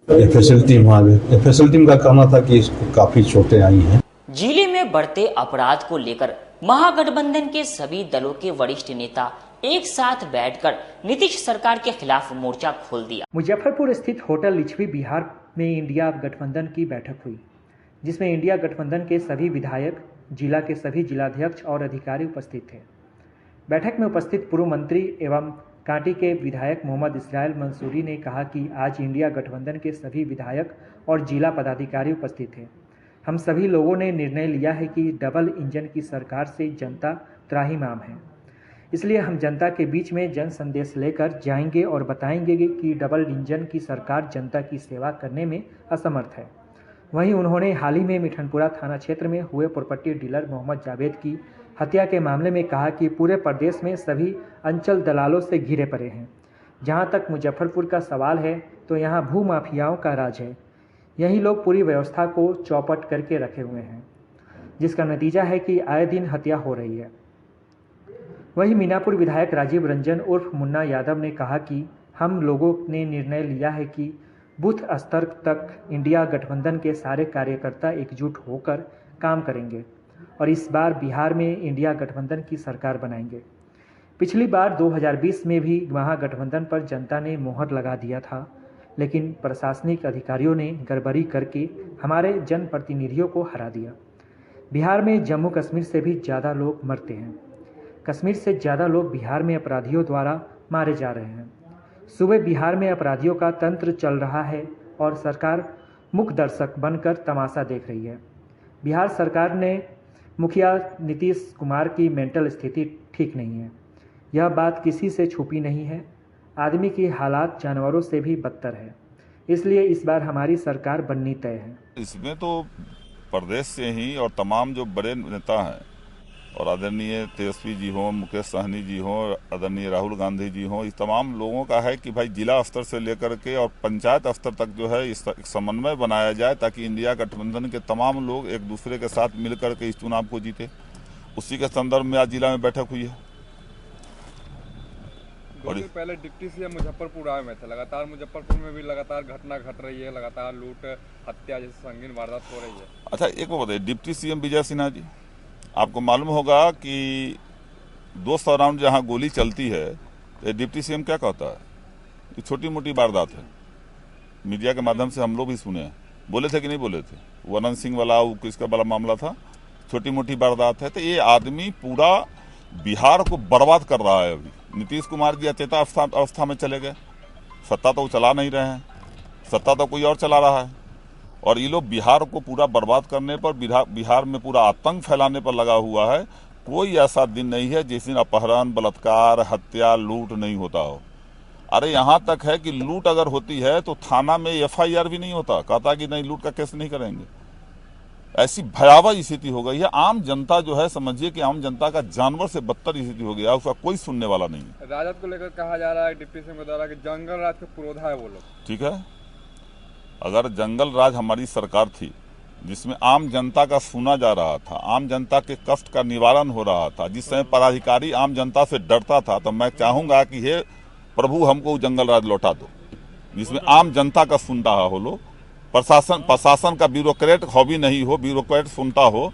[SPEAKER 11] एफएसएल टीम का कहना था कि इसको काफी चोटें आई हैं।
[SPEAKER 1] जिले में बढ़ते अपराध को लेकर महागठबंधन के सभी दलों के वरिष्ठ नेता एक साथ बैठकर नीतीश सरकार के खिलाफ मोर्चा खोल दिया।
[SPEAKER 6] मुजफ्फरपुर स्थित होटल लिच्छवी बिहार में इंडिया गठबंधन की बैठक हुई, जिसमें इंडिया गठबंधन के सभी विधायक, जिला के सभी जिलाध्यक्ष और अधिकारी उपस्थित थे। बैठक में उपस्थित पूर्व मंत्री एवं कांटी के विधायक मोहम्मद इसराइल मंसूरी ने कहा कि आज इंडिया गठबंधन के सभी विधायक और जिला पदाधिकारी उपस्थित थे। हम सभी लोगों ने निर्णय लिया है कि डबल इंजन की सरकार से जनता त्राहिमाम है, इसलिए हम जनता के बीच में जन संदेश लेकर जाएंगे और बताएंगे कि डबल इंजन की सरकार जनता की सेवा करने में असमर्थ है। वहीं उन्होंने हाल ही में मिठनपुरा थाना क्षेत्र में हुए प्रॉपर्टी डीलर मोहम्मद जावेद की हत्या के मामले में कहा कि पूरे प्रदेश में सभी अंचल दलालों से घिरे पड़े हैं। जहां तक मुजफ्फरपुर का सवाल है तो यहां भू माफियाओं का राज है। यही लोग पूरी व्यवस्था को चौपट करके रखे हुए हैं, जिसका नतीजा है कि आए दिन हत्या हो रही है। वहीं मीनापुर विधायक राजीव रंजन उर्फ मुन्ना यादव ने कहा कि हम लोगों ने निर्णय लिया है कि बूथ स्तर तक इंडिया गठबंधन के सारे कार्यकर्ता एकजुट होकर काम करेंगे और इस बार बिहार में इंडिया गठबंधन की सरकार बनाएंगे। पिछली बार 2020 में भी महागठबंधन पर जनता ने मोहर लगा दिया था, लेकिन प्रशासनिक अधिकारियों ने गड़बड़ी करके हमारे जनप्रतिनिधियों को हरा दिया। बिहार में जम्मू कश्मीर से भी ज़्यादा लोग मरते हैं। कश्मीर से ज़्यादा लोग बिहार में अपराधियों द्वारा मारे जा रहे हैं। सुबह बिहार में अपराधियों का तंत्र चल रहा है और सरकार मुख्य दर्शक बनकर तमाशा देख रही है। बिहार सरकार ने मुखिया नीतीश कुमार की मेंटल स्थिति ठीक नहीं है। यह बात किसी से छुपी नहीं है। आदमी की हालात जानवरों से भी बदतर है, इसलिए इस बार हमारी सरकार बननी तय है।
[SPEAKER 5] इसमें तो प्रदेश से ही और तमाम जो बड़े नेता हैं और आदरणीय तेजस्वी जी हों, मुकेश सहनी जी हों, आदरणीय राहुल गांधी जी हों, इस तमाम लोगों का है कि भाई जिला स्तर से लेकर के और पंचायत स्तर तक जो है इस समन्वय बनाया जाए, ताकि इंडिया गठबंधन के तमाम लोग एक दूसरे के साथ मिलकर के इस चुनाव को जीते। उसी के संदर्भ में आज जिला में बैठक हुई है।
[SPEAKER 8] पहले डिप्टी सीएम मुजफ्फरपुर आए में थे, लगातार मुजफ्फरपुर में भी लगातार घटना घट रही है, लगातार लूट हत्या जैसी संगीन वारदात हो रही है।
[SPEAKER 5] अच्छा, एक बात बताइए, डिप्टी सीएम विजय सिन्हा जी, आपको मालूम होगा कि 200 राउंड जहां गोली चलती है तो डिप्टी सीएम क्या कहता है, ये छोटी मोटी वारदात है। मीडिया के माध्यम से हम लोग भी सुने, बोले थे कि नहीं बोले थे, वनन सिंह वाला किसका बड़ा मामला था, छोटी मोटी वारदात है। तो ये आदमी पूरा बिहार को बर्बाद कर रहा है। अभी नीतीश कुमार जी अचेता अवस्था में चले गए, सत्ता तो वो चला नहीं रहे हैं, सत्ता तो कोई और चला रहा है, और ये लोग बिहार को पूरा बर्बाद करने पर, बिहार में पूरा आतंक फैलाने पर लगा हुआ है। कोई ऐसा दिन नहीं है जिस दिन अपहरण, बलात्कार, हत्या, लूट नहीं होता हो। अरे यहाँ तक है कि लूट अगर होती है तो थाना में FIR भी नहीं होता, कहता कि नहीं लूट का केस नहीं करेंगे। ऐसी भयावह स्थिति हो गई है। आम जनता जो है, समझिए कि आम जनता का जानवर से बदतर स्थिति हो गया, उसका कोई सुनने वाला नहीं है।
[SPEAKER 8] राजद को लेकर कहा जा रहा है डिप्टी सीएम के द्वारा कि जंगल राज के पुरोधा है वो लोग।
[SPEAKER 5] ठीक है, अगर जंगल राज हमारी सरकार थी जिसमें आम जनता का सुना जा रहा था, आम जनता के कष्ट का निवारण हो रहा था, जिस समय पदाधिकारी आम जनता से डरता था, तो मैं चाहूंगा कि हे प्रभु हमको जंगल राज लौटा दो, जिसमें आम जनता का सुन रहा हो। लो प्रशासन का ब्यूरोक्रेट हॉबी नहीं हो, ब्यूरोक्रेट सुनता हो,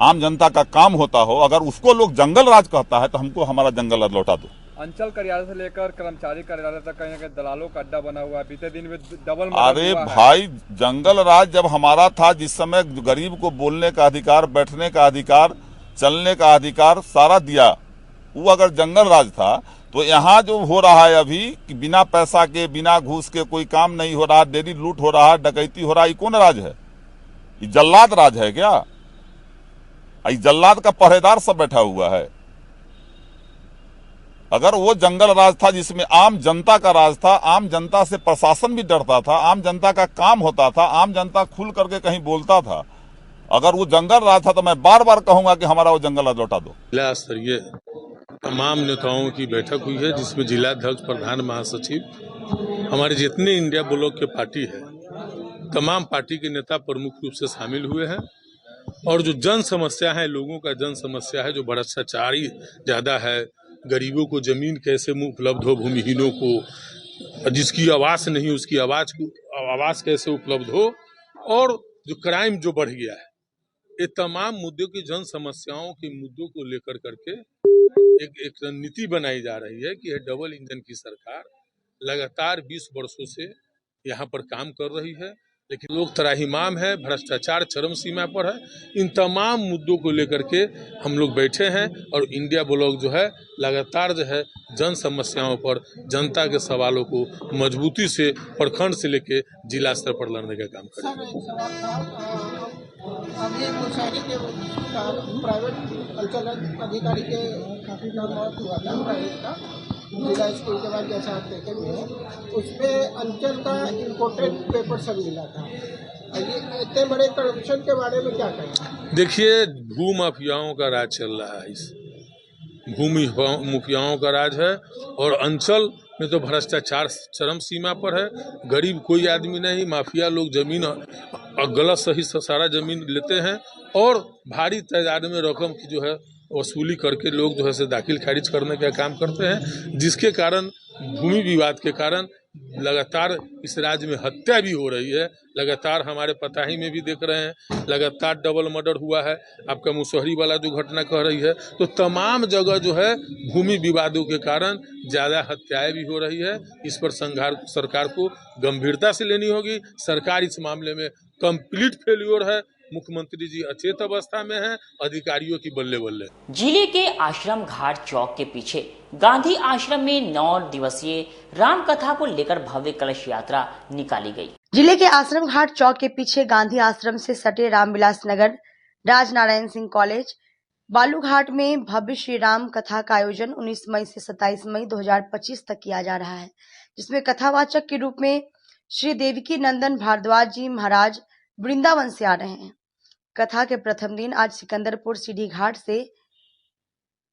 [SPEAKER 5] आम जनता का काम होता हो, अगर उसको लोग जंगल राज कहता है तो हमको हमारा जंगल राज लौटा दो।
[SPEAKER 8] अंचल कार्यालय से लेकर कर्मचारी कार्यालय तक कहीं ना कहीं दलालों का अड्डा बना हुआ है। बीते दिन में डबल
[SPEAKER 5] अरे भाई, जंगल राज जब हमारा था, जिस समय गरीब को बोलने का अधिकार, बैठने का अधिकार, चलने का अधिकार सारा दिया, वो अगर जंगल राज था, तो यहाँ जो हो रहा है अभी कि बिना पैसा के, बिना घूस के कोई काम नहीं हो रहा, डेली लूट हो रहा है, डकैती हो रहा है, ये कौन राज है? ये जल्लाद राज है क्या? ये जल्लाद का पहरेदार सब बैठा हुआ है। अगर वो जंगल राज था जिसमें आम जनता का राज था, आम जनता से प्रशासन भी डरता था, आम जनता का काम होता था, आम जनता खुल करके कहीं बोलता था, अगर वो जंगल राज था तो मैं बार बार कहूंगा कि हमारा वो जंगल राज लौटा दो।
[SPEAKER 7] जिला स्तरीय तमाम नेताओं की बैठक हुई है, जिसमें जिलाध्यक्ष, प्रधान महासचिव, हमारे जितने इंडिया ब्लॉक के पार्टी है, तमाम पार्टी के नेता प्रमुख रूप से शामिल हुए हैं। और जो जन समस्या है, लोगों का जन समस्या है, जो भ्रष्टाचारी ज्यादा है, गरीबों को जमीन कैसे उपलब्ध हो, भूमिहीनों को जिसकी आवास नहीं उसकी आवास कैसे उपलब्ध हो, और जो क्राइम जो बढ़ गया है, ये तमाम मुद्दों की जन समस्याओं के मुद्दों को लेकर करके एक रणनीति बनाई जा रही है कि यह डबल इंजन की सरकार लगातार 20 वर्षों से यहाँ पर काम कर रही है, लेकिन लोग त्राहिमाम है, भ्रष्टाचार चरम सीमा पर है। इन तमाम मुद्दों को लेकर के हम लोग बैठे हैं और इंडिया ब्लॉक जो है लगातार जो है जन समस्याओं पर, जनता के सवालों को मजबूती से प्रखंड से लेके जिला स्तर पर लड़ने का काम करेंगे।
[SPEAKER 9] अभी मुशहरी के प्राइवेट कल्चरल अधिकारी के काफी मौत हुआ था प्राइवेट का, जिला स्कूल के बाद जैसा आप देखे हुए हैं, उसमें अंचल का इम्पोर्टेड पेपर सब मिला था। ये इतने बड़े करप्शन के बारे में क्या कहें?
[SPEAKER 7] देखिए, भू माफियाओं का राज चल रहा है, इस भूमि माफियाओं का राज है, और अंचल में तो भ्रष्टाचार चरम सीमा पर है। गरीब कोई आदमी नहीं, माफिया लोग जमीन गलत सही सारा जमीन लेते हैं और भारी तादाद में रकम की जो है वसूली करके लोग जो है से दाखिल खारिज करने का काम करते हैं, जिसके कारण भूमि विवाद के कारण लगातार इस राज्य में हत्या भी हो रही है। लगातार हमारे पताही में भी देख रहे हैं, लगातार डबल मर्डर हुआ है। आपका मुशहरी वाला जो घटना कह रही है, तो तमाम जगह जो है भूमि विवादों के कारण ज़्यादा हत्याएं भी हो रही है। इस पर सरकार को गंभीरता से लेनी होगी। सरकार इस मामले में कंप्लीट फेल्योर है। मुख्यमंत्री जी अचेत अवस्था में हैं, अधिकारियों की बल्ले बल्ले।
[SPEAKER 1] जिले के आश्रम घाट चौक के पीछे गांधी आश्रम में 9 दिवसीय राम कथा को लेकर भव्य कलश यात्रा निकाली गई।
[SPEAKER 12] जिले के आश्रम घाट चौक के पीछे गांधी आश्रम से सटे रामविलास नगर, राजनारायण सिंह कॉलेज, बालूघाट में भव्य श्री राम कथा का आयोजन 19 मई से 27 मई 2025 तक किया जा रहा है, जिसमें कथावाचक के रूप में श्री देवकी नंदन भारद्वाज जी महाराज वृंदावन से आ रहे हैं। कथा के प्रथम दिन आज सिकंदरपुर सीढ़ी घाट से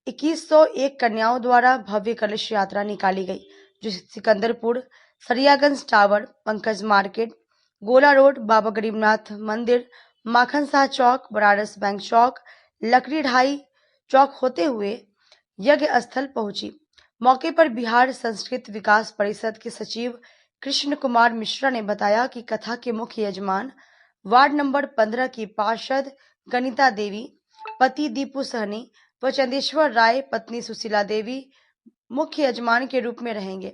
[SPEAKER 12] 2101 कन्याओं द्वारा भव्य कलश यात्रा निकाली गई, जो सिकंदरपुर, सरियागंज टावर, पंकज मार्केट, गोला रोड, बाबा गरीबनाथ मंदिर, माखन शाह चौक, बनारस बैंक चौक, लकड़ी ढाई चौक होते हुए यज्ञ स्थल पहुंची। मौके पर बिहार संस्कृत विकास परिषद के सचिव कृष्ण कुमार मिश्रा ने बताया कि कथा के मुख्य यजमान वार्ड नंबर 15 की पार्षद गणिता देवी, पति दीपू सहनी व चंदेश्वर राय, पत्नी सुशीला देवी मुख्य यजमान के रूप में रहेंगे।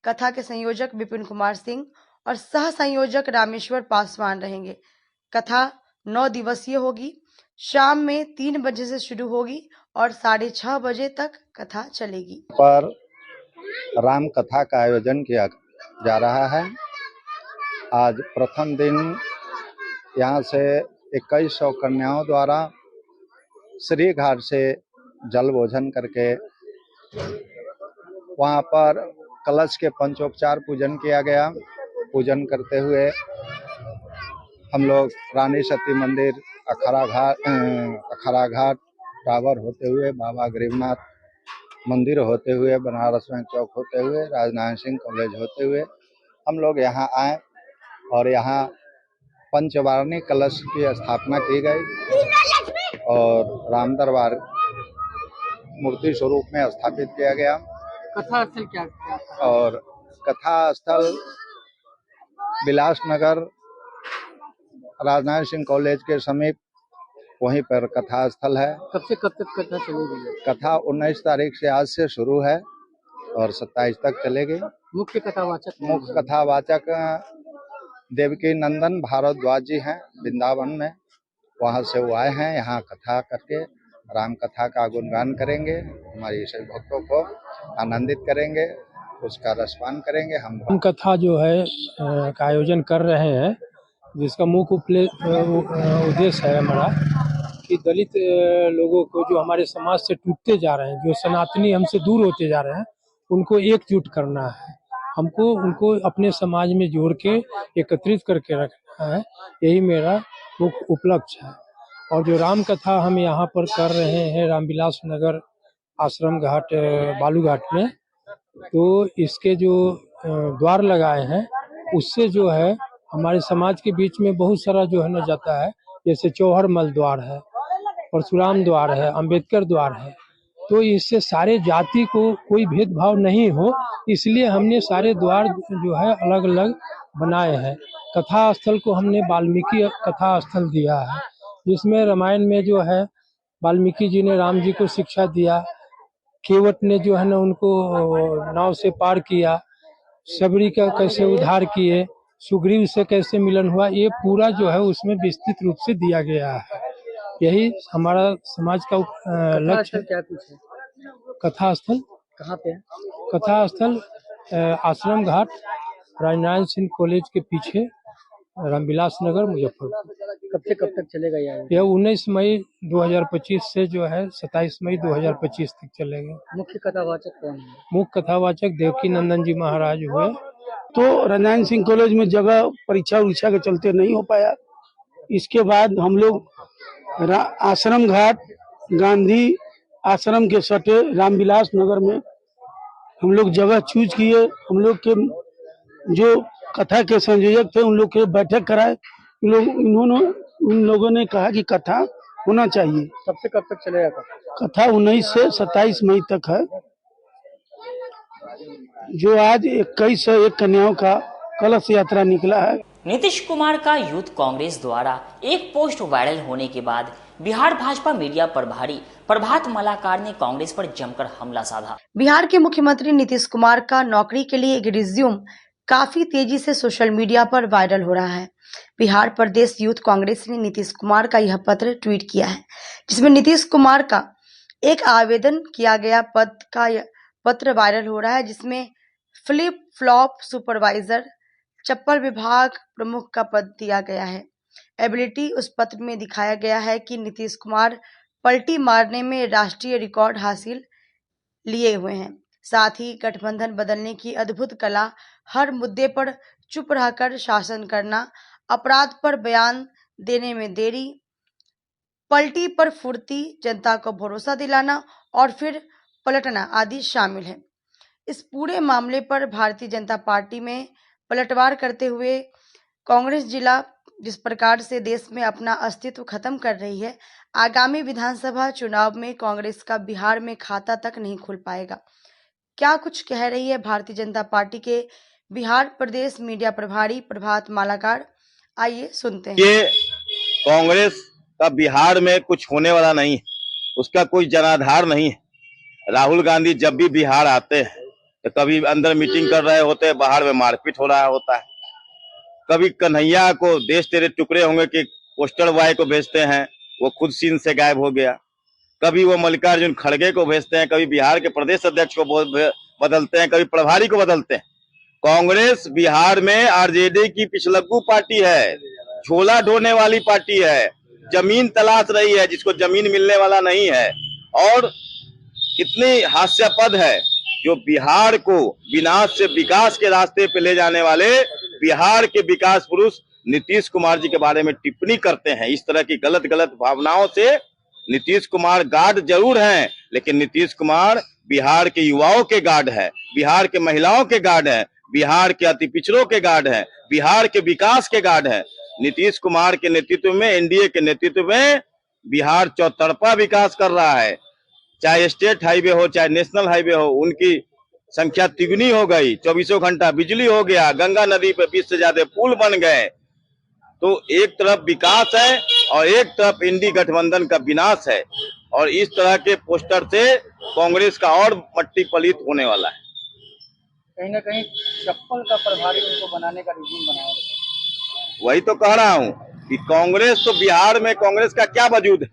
[SPEAKER 12] कथा के संयोजक विपिन कुमार सिंह और सह संयोजक रामेश्वर पासवान रहेंगे। कथा 9 दिवसीय होगी। शाम में 3 बजे से शुरू होगी और 6:30 बजे तक कथा चलेगी।
[SPEAKER 13] पर राम कथा का आयोजन किया जा रहा है। आज प्रथम दिन यहाँ से 2100 कन्याओं द्वारा श्री घाट से जल भोजन करके वहाँ पर कलश के पंचोपचार पूजन किया गया। पूजन करते हुए हम लोग रानी सती मंदिर, अखाड़ा घाट टावर होते हुए, बाबा गरीबनाथ मंदिर होते हुए, बनारस बैंक चौक होते हुए, राजनारायण सिंह कॉलेज होते हुए हम लोग यहाँ आए और यहाँ पंचवार्णी कलश की स्थापना की गई और राम दरबार मूर्ति स्वरूप में स्थापित किया गया।
[SPEAKER 6] कथा स्थल क्या
[SPEAKER 13] और कथा स्थल बिलासनगर राजनारायण सिंह कॉलेज के समीप वहीं पर कथा स्थल है।
[SPEAKER 3] कब से कब तक कथा चलेगी?
[SPEAKER 13] कथा 19 तारीख से आज से शुरू है और 27 तक चलेगी।
[SPEAKER 3] मुख्य
[SPEAKER 13] कथावाचक देवकी नंदन भारद्वाज जी हैं वृंदावन में, वहाँ से वो आए हैं। यहाँ कथा करके राम कथा का गुणगान करेंगे, हमारी सभी भक्तों को आनंदित करेंगे, उसका रसपान करेंगे। हम
[SPEAKER 3] कथा जो है का आयोजन कर रहे हैं, जिसका मुख्य उद्देश्य है हमारा कि दलित लोगों को जो हमारे समाज से टूटते जा रहे हैं, जो सनातनी हमसे दूर होते जा रहे हैं, उनको एकजुट करना है। हमको उनको अपने समाज में जोड़ के एकत्रित करके रखना है, यही मेरा मुख्य उपलक्ष्य है। और जो राम कथा हम यहाँ पर कर रहे हैं रामविलास नगर आश्रम घाट बालूघाट में, तो इसके जो द्वार लगाए हैं उससे जो है हमारे समाज के बीच में बहुत सारा जो है न जाता है, जैसे चौहरमल द्वार है, परशुराम द्वार है, अंबेडकर द्वार है, तो इससे सारे जाति को कोई भेदभाव नहीं हो, इसलिए हमने सारे द्वार जो है अलग अलग बनाए हैं। कथा स्थल को हमने वाल्मीकि कथा स्थल दिया है, जिसमें रामायण में जो है वाल्मीकि जी ने राम जी को शिक्षा दिया, केवट ने जो है ना उनको नाव से पार किया, सबरी का कैसे उद्धार किए, सुग्रीव से कैसे मिलन हुआ, ये पूरा जो है उसमें विस्तृत रूप से दिया गया है। यही हमारा समाज का लक्ष्य। क्या कुछ है? कथा स्थल कहाँ पे है? कथा स्थल आश्रम घाट राजनारायण सिंह कॉलेज के पीछे रामविलास नगर मुजफ्फरपुर। कब से कब तक चलेगा यह 19 मई 2025 से जो है 27 मई 2025 तक चलेगा। मुख्य कथावाचक कौन है? मुख्य कथावाचक देवकी नंदन जी महाराज हुए।
[SPEAKER 10] तो राजनारायण सिंह कॉलेज में जगह परीक्षा उरीक्षा के चलते नहीं हो पाया। इसके बाद हम लोग आश्रम घाट गांधी आश्रम के सटे रामविलास नगर में हम लोग जगह चूज किए। हम लोग के जो कथा के संयोजक थे उन लोग के बैठक कराए, उन लोगों ने कहा कि कथा होना चाहिए।
[SPEAKER 3] कब से कब तक चलेगा
[SPEAKER 10] कथा 19 से 27 मई तक है, जो आज 21 से 1 कन्याओं का कलश यात्रा निकला है।
[SPEAKER 1] नीतीश कुमार का यूथ कांग्रेस द्वारा एक पोस्ट वायरल होने के बाद बिहार भाजपा मीडिया प्रभारी प्रभात मलाकार ने कांग्रेस पर जमकर हमला साधा।
[SPEAKER 12] बिहार के मुख्यमंत्री नीतीश कुमार का नौकरी के लिए एक रिज्यूम काफी तेजी से सोशल मीडिया पर वायरल हो रहा है। बिहार प्रदेश यूथ कांग्रेस ने नीतीश कुमार का यह पत्र ट्वीट किया है, जिसमें नीतीश कुमार का एक आवेदन किया गया पद का पत्र वायरल हो रहा है, जिसमें फ्लिप फ्लॉप सुपरवाइजर चप्पल विभाग प्रमुख का पद दिया गया है। एबिलिटी उस पत्र में दिखाया गया है कि नीतीश कुमार पलटी मारने में राष्ट्रीय रिकॉर्ड हासिल लिए हुए हैं, साथ ही गठबंधन बदलने की अद्भुत कला, हर मुद्दे पर चुप रहकर शासन करना, अपराध पर बयान देने में देरी, पलटी पर फुर्ती, जनता को भरोसा दिलाना और फिर पलटना आदि शामिल है। इस पूरे मामले पर भारतीय जनता पार्टी में पलटवार करते हुए कांग्रेस जिला जिस प्रकार से देश में अपना अस्तित्व खत्म कर रही है, आगामी विधानसभा चुनाव में कांग्रेस का बिहार में खाता तक नहीं खुल पाएगा। क्या कुछ कह रही है भारतीय जनता पार्टी के बिहार प्रदेश मीडिया प्रभारी प्रभात मालाकार, आइए सुनते हैं।
[SPEAKER 14] ये कांग्रेस का बिहार में कुछ होने वाला नहीं है, उसका कोई जनाधार नहीं है। राहुल गांधी जब भी बिहार आते हैं तो कभी अंदर मीटिंग कर रहे होते हैं, बाहर में मारपीट हो रहा होता है। कभी कन्हैया को देश तेरे टुकड़े होंगे कि पोस्टर बॉय को भेजते हैं, वो खुद सीन से गायब हो गया। कभी वो मल्लिकार्जुन खड़गे को भेजते हैं, कभी बिहार के प्रदेश अध्यक्ष को बदलते हैं, कभी प्रभारी को बदलते हैं। कांग्रेस बिहार में आरजेडी की पिछलग्गू पार्टी है, झोला ढोने वाली पार्टी है, जमीन तलाश रही है जिसको जमीन मिलने वाला नहीं है। और कितनी हास्यास्पद है जो बिहार को विनाश से विकास के रास्ते पे ले जाने वाले बिहार के विकास पुरुष नीतीश कुमार जी के बारे में टिप्पणी करते हैं। इस तरह की गलत गलत भावनाओं से नीतीश कुमार गार्ड जरूर हैं, लेकिन नीतीश कुमार बिहार के युवाओं के गार्ड है, बिहार के महिलाओं के गार्ड है, बिहार के अति पिछड़ों के गार्ड है, बिहार के विकास के गार्ड है। नीतीश कुमार के नेतृत्व में, एनडीए के नेतृत्व में बिहार चौतरफा विकास कर रहा है। चाहे स्टेट हाईवे हो, चाहे नेशनल हाईवे हो, उनकी संख्या तिगुनी हो गई। 24 घंटा बिजली हो गया, गंगा नदी पे 20 से ज्यादा पुल बन गए। तो एक तरफ विकास है और एक तरफ इंडी गठबंधन का विनाश है, और इस तरह के पोस्टर से कांग्रेस का और मट्टी पलीत होने वाला है।
[SPEAKER 15] कहीं ना कहीं चप्पल का प्रभारी उनको बनाने का रिज्यूम बनाया गया।
[SPEAKER 14] वही तो कह रहा हूँ कि कांग्रेस तो बिहार में कांग्रेस का क्या वजूद है।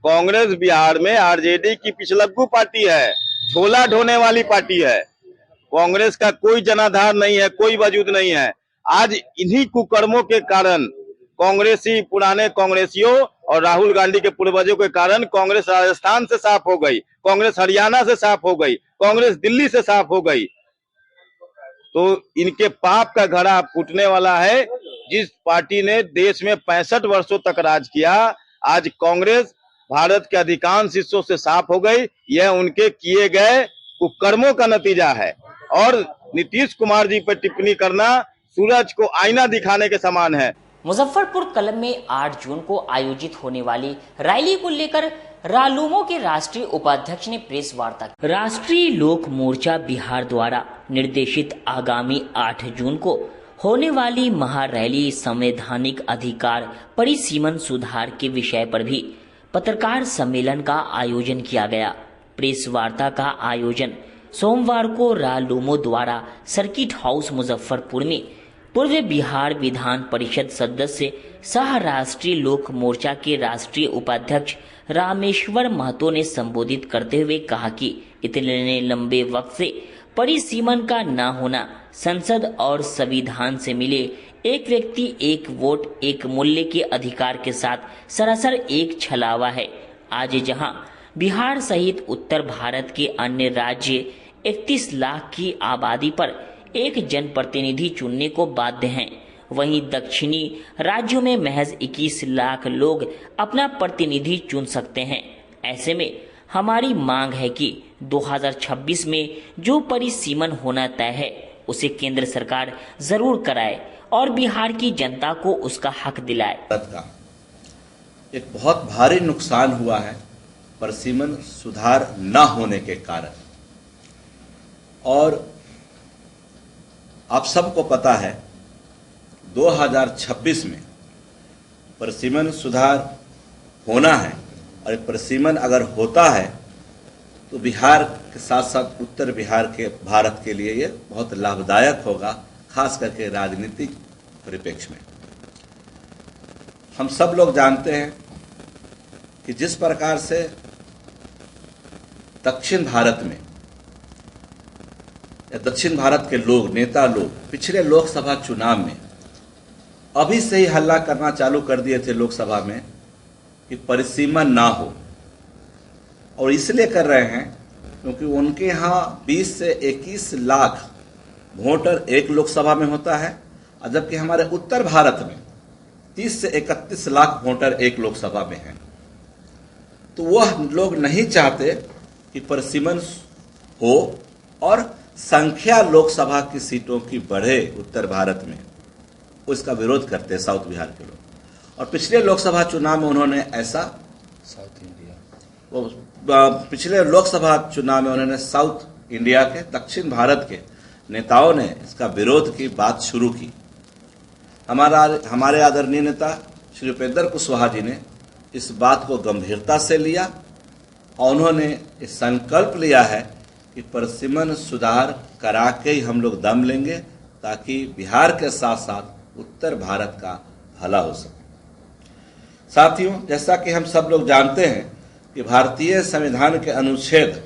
[SPEAKER 14] कांग्रेस बिहार में आरजेडी की पिछलग्गू पार्टी है, झोला ढोने वाली पार्टी है। कांग्रेस का कोई जनाधार नहीं है, कोई वजूद नहीं है। आज इन्हीं कुकर्मों के कारण कांग्रेसी पुराने कांग्रेसियों और राहुल गांधी के पूर्वजों के कारण कांग्रेस राजस्थान से साफ हो गई, कांग्रेस हरियाणा से साफ हो गई, कांग्रेस दिल्ली से साफ हो गई। तो इनके पाप का घड़ा फूटने वाला है। जिस पार्टी ने देश में 65 वर्षों तक राज किया, आज कांग्रेस भारत के अधिकांश हिस्सों से साफ हो गई। यह उनके किए गए कुकर्मों का नतीजा है। और नीतीश कुमार जी पर टिप्पणी करना सूरज को आईना दिखाने के समान है।
[SPEAKER 1] मुजफ्फरपुर कलब में 8 जून को आयोजित होने वाली रैली को लेकर रालूमो के राष्ट्रीय उपाध्यक्ष ने प्रेस वार्ता की। राष्ट्रीय लोक मोर्चा बिहार द्वारा निर्देशित आगामी 8 जून को होने वाली महारैली संवैधानिक अधिकार परिसीमन सुधार के विषय पर भी पत्रकार सम्मेलन का आयोजन किया गया। प्रेस वार्ता का आयोजन सोमवार को रालूमो द्वारा सर्किट हाउस मुजफ्फरपुर में पूर्व बिहार विधान परिषद सदस्य सह राष्ट्रीय लोक मोर्चा के राष्ट्रीय उपाध्यक्ष रामेश्वर महतो ने संबोधित करते हुए कहा कि इतने लंबे वक्त से परिसीमन का न होना संसद और संविधान से मिले एक व्यक्ति एक वोट एक मूल्य के अधिकार के साथ सरासर एक छलावा है। आज जहां बिहार सहित उत्तर भारत के अन्य राज्य 31 लाख की आबादी पर एक जनप्रतिनिधि चुनने को बाध्य हैं, वहीं दक्षिणी राज्यों में महज 21 लाख लोग अपना प्रतिनिधि चुन सकते हैं। ऐसे में हमारी मांग है कि 2026 में जो परिसीमन होना तय है उसे केंद्र सरकार जरूर कराए और बिहार की जनता को उसका हक दिलाए।
[SPEAKER 16] एक बहुत भारी नुकसान हुआ है परिसीमन सुधार न होने के कारण, और आप सबको पता है 2026 में परिसीमन सुधार होना है, और परिसीमन अगर होता है तो बिहार के साथ साथ उत्तर बिहार के भारत के लिए ये बहुत लाभदायक होगा, खास करके राजनीतिक परिप्रेक्ष्य में। हम सब लोग जानते हैं कि जिस प्रकार से दक्षिण भारत में या दक्षिण भारत के लोग, नेता लोग पिछले लोकसभा चुनाव में अभी से ही हल्ला करना चालू कर दिए थे लोकसभा में कि परिसीमन ना हो, और इसलिए कर रहे हैं क्योंकि उनके यहाँ 20 से 21 लाख वोटर एक लोकसभा में होता है, और जबकि हमारे उत्तर भारत में 30 से 31 लाख वोटर एक लोकसभा में हैं। तो वह लोग नहीं चाहते कि परिसीमन हो और संख्या लोकसभा की सीटों की बढ़े उत्तर भारत में, उसका विरोध करते हैं साउथ बिहार के लोग। और पिछले लोकसभा चुनाव में उन्होंने ऐसा पिछले लोकसभा चुनाव में उन्होंने साउथ इंडिया के, दक्षिण भारत के नेताओं ने इसका विरोध की बात शुरू की। हमारे आदरणीय नेता श्री उपेंद्र कुशवाहा जी ने इस बात को गंभीरता से लिया और उन्होंने इस संकल्प लिया है कि परिसीमन सुधार करा के ही हम लोग दम लेंगे, ताकि बिहार के साथ साथ उत्तर भारत का भला हो सके। साथियों, जैसा कि हम सब लोग जानते हैं कि भारतीय संविधान के अनुच्छेद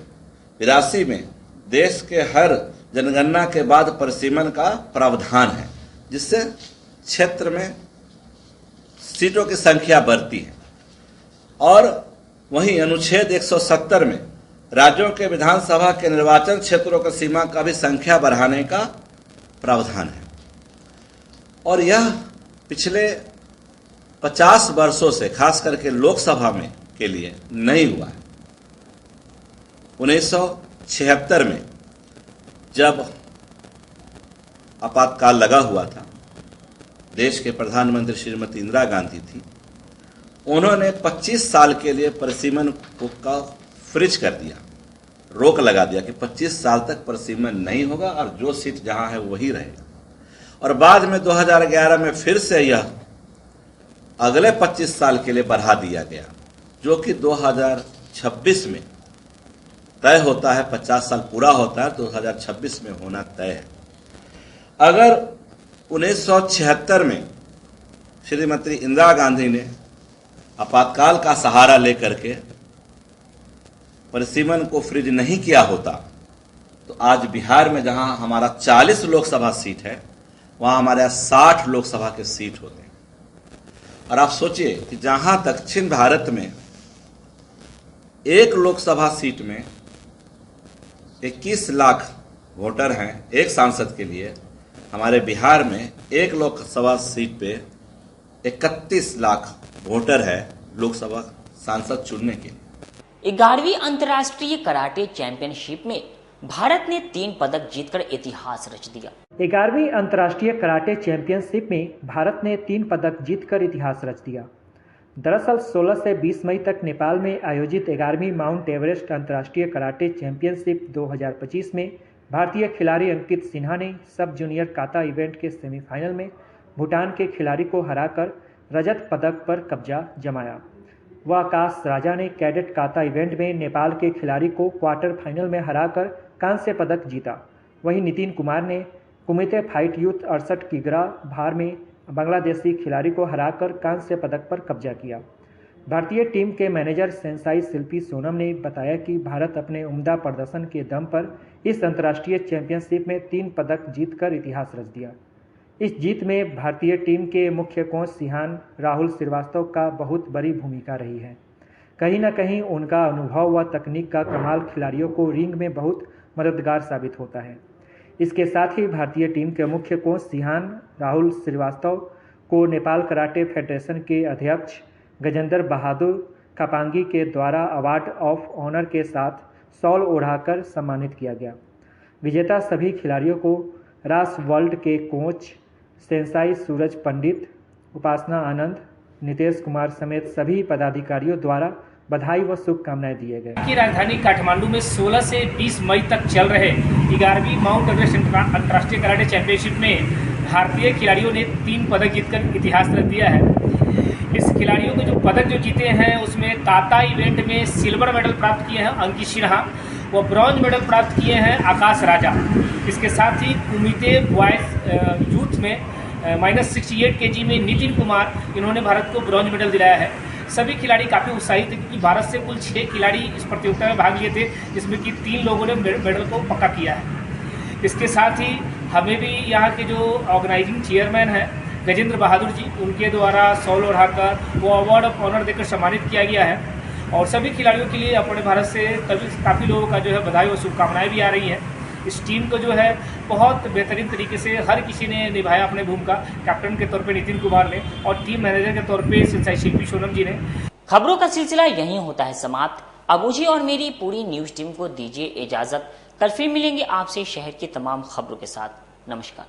[SPEAKER 16] 82 में देश के हर जनगणना के बाद परिसीमन का प्रावधान है, जिससे क्षेत्र में सीटों की संख्या बढ़ती है। और वहीं अनुच्छेद 170 में राज्यों के विधानसभा के निर्वाचन क्षेत्रों की सीमा का भी संख्या बढ़ाने का प्रावधान है। और यह पिछले 50 वर्षों से खास करके लोकसभा में के लिए नहीं हुआ है। 1976 में जब आपातकाल लगा हुआ था, देश के प्रधानमंत्री श्रीमती इंदिरा गांधी थी, उन्होंने 25 साल के लिए परिसीमन का फ्रीज कर दिया, रोक लगा दिया कि 25 साल तक परिसीमन नहीं होगा और जो सीट जहां है वही रहेगा। और बाद में 2011 में फिर से यह अगले 25 साल के लिए बढ़ा दिया गया, जो कि 2026 में तय होता है। 50 साल पूरा होता है, 2026 में होना तय है। अगर 1976 में श्रीमती इंदिरा गांधी ने आपातकाल का सहारा लेकर के परिसीमन को फ्रीज नहीं किया होता, तो आज बिहार में जहां हमारा 40 लोकसभा सीट है, वहां हमारे 60 लोकसभा के सीट होते हैं। और आप सोचिए कि जहां दक्षिण भारत में एक लोकसभा सीट में 21 लाख वोटर हैं एक सांसद के लिए, हमारे बिहार में एक लोकसभा सीट पे 31 लाख वोटर है लोकसभा सांसद चुनने के लिए।
[SPEAKER 1] 11वीं अंतर्राष्ट्रीय कराटे चैंपियनशिप में भारत ने 3 पदक जीतकर इतिहास रच दिया।
[SPEAKER 6] 11वीं अंतर्राष्ट्रीय कराटे चैंपियनशिप में भारत ने 3 पदक जीतकर इतिहास रच दिया। दरअसल 16 से 20 मई तक नेपाल में आयोजित 11वीं माउंट एवरेस्ट अंतर्राष्ट्रीय कराटे चैंपियनशिप 2025 में भारतीय खिलाड़ी अंकित सिन्हा ने सब जूनियर काता इवेंट के सेमीफाइनल में भूटान के खिलाड़ी को हराकर रजत पदक पर कब्जा जमाया। वह आकाश राजा ने कैडेट काता इवेंट में नेपाल के खिलाड़ी को क्वार्टर फाइनल में हराकर कांस्य पदक जीता। वहीं नितिन कुमार ने कुमिते फाइट यूथ 68 किग्रा भार में बांग्लादेशी खिलाड़ी को हराकर कांस्य पदक पर कब्जा किया। भारतीय टीम के मैनेजर सेंसाई शिल्पी सोनम ने बताया कि भारत अपने उम्दा प्रदर्शन के दम पर इस अंतर्राष्ट्रीय चैंपियनशिप में 3 पदक जीतकर इतिहास रच दिया। इस जीत में भारतीय टीम के मुख्य कोच सिहान राहुल श्रीवास्तव का बहुत बड़ी भूमिका रही है। कहीं न कहीं उनका अनुभव व तकनीक का कमाल खिलाड़ियों को रिंग में बहुत मददगार साबित होता है। इसके साथ ही भारतीय टीम के मुख्य कोच सिहान राहुल श्रीवास्तव को नेपाल कराटे फेडरेशन के अध्यक्ष गजेंद्र बहादुर कापांगी के द्वारा अवार्ड ऑफ ऑनर के साथ शॉल ओढ़ाकर सम्मानित किया गया। विजेता सभी खिलाड़ियों को रास वर्ल्ड के कोच सेंसाई सूरज पंडित, उपासना आनंद, नितेश कुमार समेत सभी पदाधिकारियों द्वारा बधाई व शुभकामनाएं दिए गए।
[SPEAKER 17] की राजधानी काठमांडू में 16 से 20 मई तक चल रहे 11वीं माउंट एवरेस्ट अंतर्राष्ट्रीय कराटे चैंपियनशिप में भारतीय खिलाड़ियों ने 3 पदक जीतकर इतिहास रच दिया है। इस खिलाड़ियों को जो पदक जो जीते हैं उसमें काता इवेंट में सिल्वर मेडल प्राप्त किए हैं अंकित सिन्हा व ब्रॉन्ज मेडल प्राप्त किए हैं आकाश राजा। इसके साथ ही कुमिते बॉयज यूथ में -68 kg में नितिन कुमार, इन्होंने भारत को ब्रॉन्ज मेडल दिलाया है। सभी खिलाड़ी काफ़ी उत्साहित थे क्योंकि भारत से कुल 6 खिलाड़ी इस प्रतियोगिता में भाग लिए थे, जिसमें कि 3 लोगों ने मेडल को पक्का किया है। इसके साथ ही हमें भी यहाँ के जो ऑर्गेनाइजिंग चेयरमैन हैं गजेंद्र बहादुर जी, उनके द्वारा शॉल ओढ़ाकर वो अवार्ड ऑफ ऑनर देकर सम्मानित किया गया है। और सभी खिलाड़ियों के लिए अपने भारत से काफ़ी लोगों का जो है बधाई और शुभकामनाएं भी आ रही हैं। इस टीम को जो है बहुत बेहतरीन तरीके से हर किसी ने निभाया अपने भूमिका। कैप्टन के तौर पे नितिन कुमार ने और टीम मैनेजर के तौर पे सेंसाई शिल्पी सोनम जी ने।
[SPEAKER 1] खबरों का सिलसिला यहीं होता है समाप्त। अबूजी और मेरी पूरी न्यूज टीम को दीजिए इजाजत। कल फिर मिलेंगे आपसे शहर की तमाम खबरों के साथ। नमस्कार।